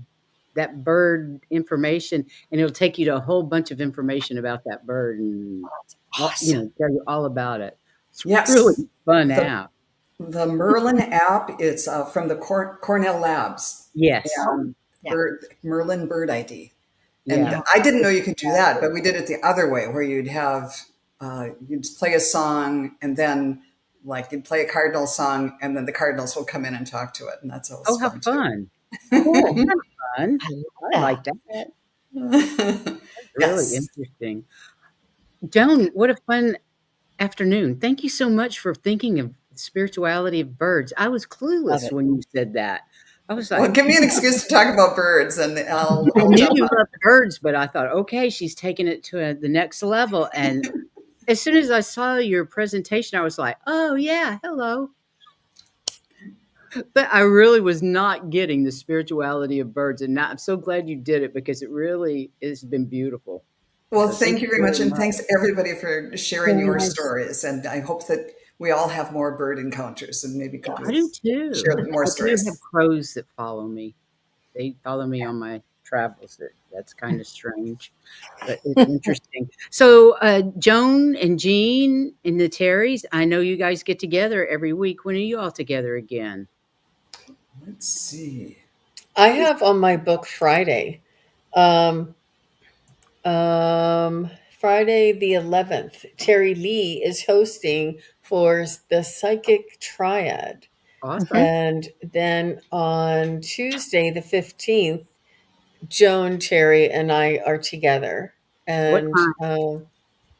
bird information, and it'll take you to a whole bunch of information about that bird and Awesome. tell you all about it. It's really Yes, fun the app. the Merlin app. It's from the Cornell Labs. Yes. Yeah. Merlin Bird ID. And Yeah. I didn't know you could do that, but we did it the other way, where you'd play a song, and then like you'd play a Cardinal song, and then the Cardinals will come in and talk to it, and that's always Oh, how fun fun. Cool. too. That's fun. I love I that. like that. Really Yes. interesting. Joan, what a fun afternoon. Thank you so much for thinking of the spirituality of birds. I was Love clueless it. when you said that. I was Well, like, give me an excuse to talk about birds, and I I'll knew jump you on. loved birds, but I thought, okay, she's taking it to the next level. And as soon as I saw your presentation, I was like, oh, yeah, hello. But I really was not getting the spirituality of birds. And now I'm so glad you did it, because it really has been beautiful. Well, So thank thank you you very much, very and much. thanks everybody for sharing Very your nice. stories. And I hope that we all have more bird encounters, and maybe could I do too. share more I do have stories. crows that follow me. They follow me on my travels. That's kind of strange, but it's interesting. So, Joan and Jean and the Terrys, I know you guys get together every week. When are you all together again? Let's see. I have on my book Friday. Um, Friday the 11th, Terry Lee is hosting for the Psychic Triad. Awesome. And then on Tuesday the 15th, Joan, Terry, and I are together. What And time?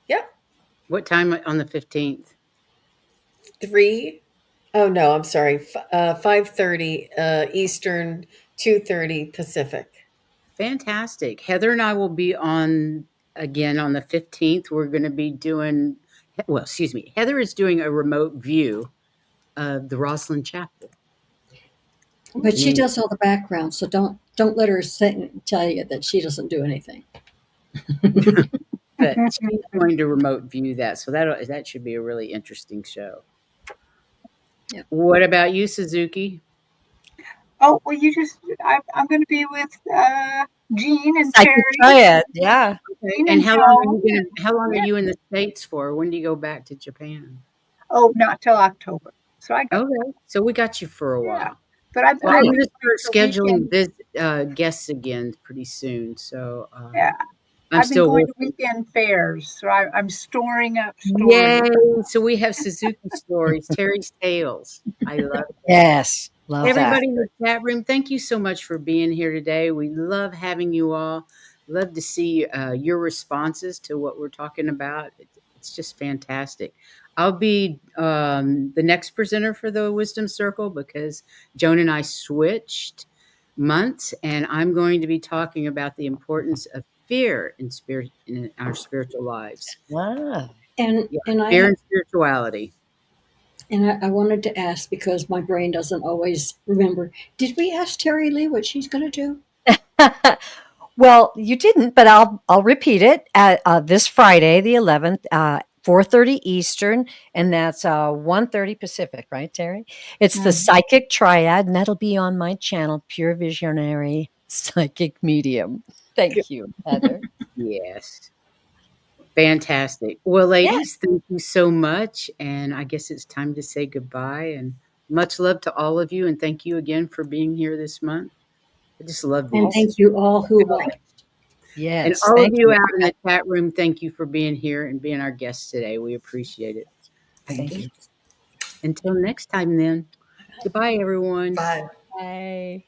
yeah, What time on the 15th? 3. Oh no, I'm sorry. 5:30 Eastern, 2:30 Pacific. Fantastic. Heather and I will be on again on the 15th. We're going to be doing, well, excuse me, Heather is doing a remote view of the Roslyn Chapel. But she And does all the background, so don't let her tell you that she doesn't do anything. but she's going to remote view that, so that should be a really interesting show. Yeah. What about you, Suzuki? Oh, well, I'm going to be with Jean and Psychic Terry. Triad. Yeah. Okay. Jean And and Joan. how long are Yeah. you in the States for? When do you go back to Japan? Oh, not till October. So I go. Okay, so we got you for a Yeah. while. But I'm Well, I'm going going to to start take a scheduling weekend. guests again pretty soon. So Yeah. I'm I've been still going to working. weekend fairs, so I'm storing up Yay! stories. So we have Suzuki stories, Terry's tales. I love it. Yes. Love that. Everybody in the chat room, thank you so much for being here today. We love having you all. Love to see your responses to what we're talking about. It's just fantastic. I'll be the next presenter for the Wisdom Circle, because Joan and I switched months, and I'm going to be talking about the importance of fear in our spiritual lives. Wow. And Yeah, and fear I and spirituality. I wanted to ask, because my brain doesn't always remember. Did we ask Terry Lee what she's going to do? Well, you didn't, but I'll repeat it at this Friday, the 11th, 4:30 Eastern, and that's 1:30 Pacific, right, Terry? It's the Mhm. Psychic Triad, and that'll be on my channel, Pure Visionary Psychic Medium. Thank you, Heather. Yes. Fantastic. Well, Yeah. ladies, thank you so much. And I guess it's time to say goodbye. And much love to all of you. And thank you again for being here this month. I just love And these. thank you all who watched. And Yes. all of Thank you you. out in the chat room, thank you for being here and being our guests today. We appreciate it. Thank Thank you. you. Until next time, then. Goodbye, everyone. Bye. Bye.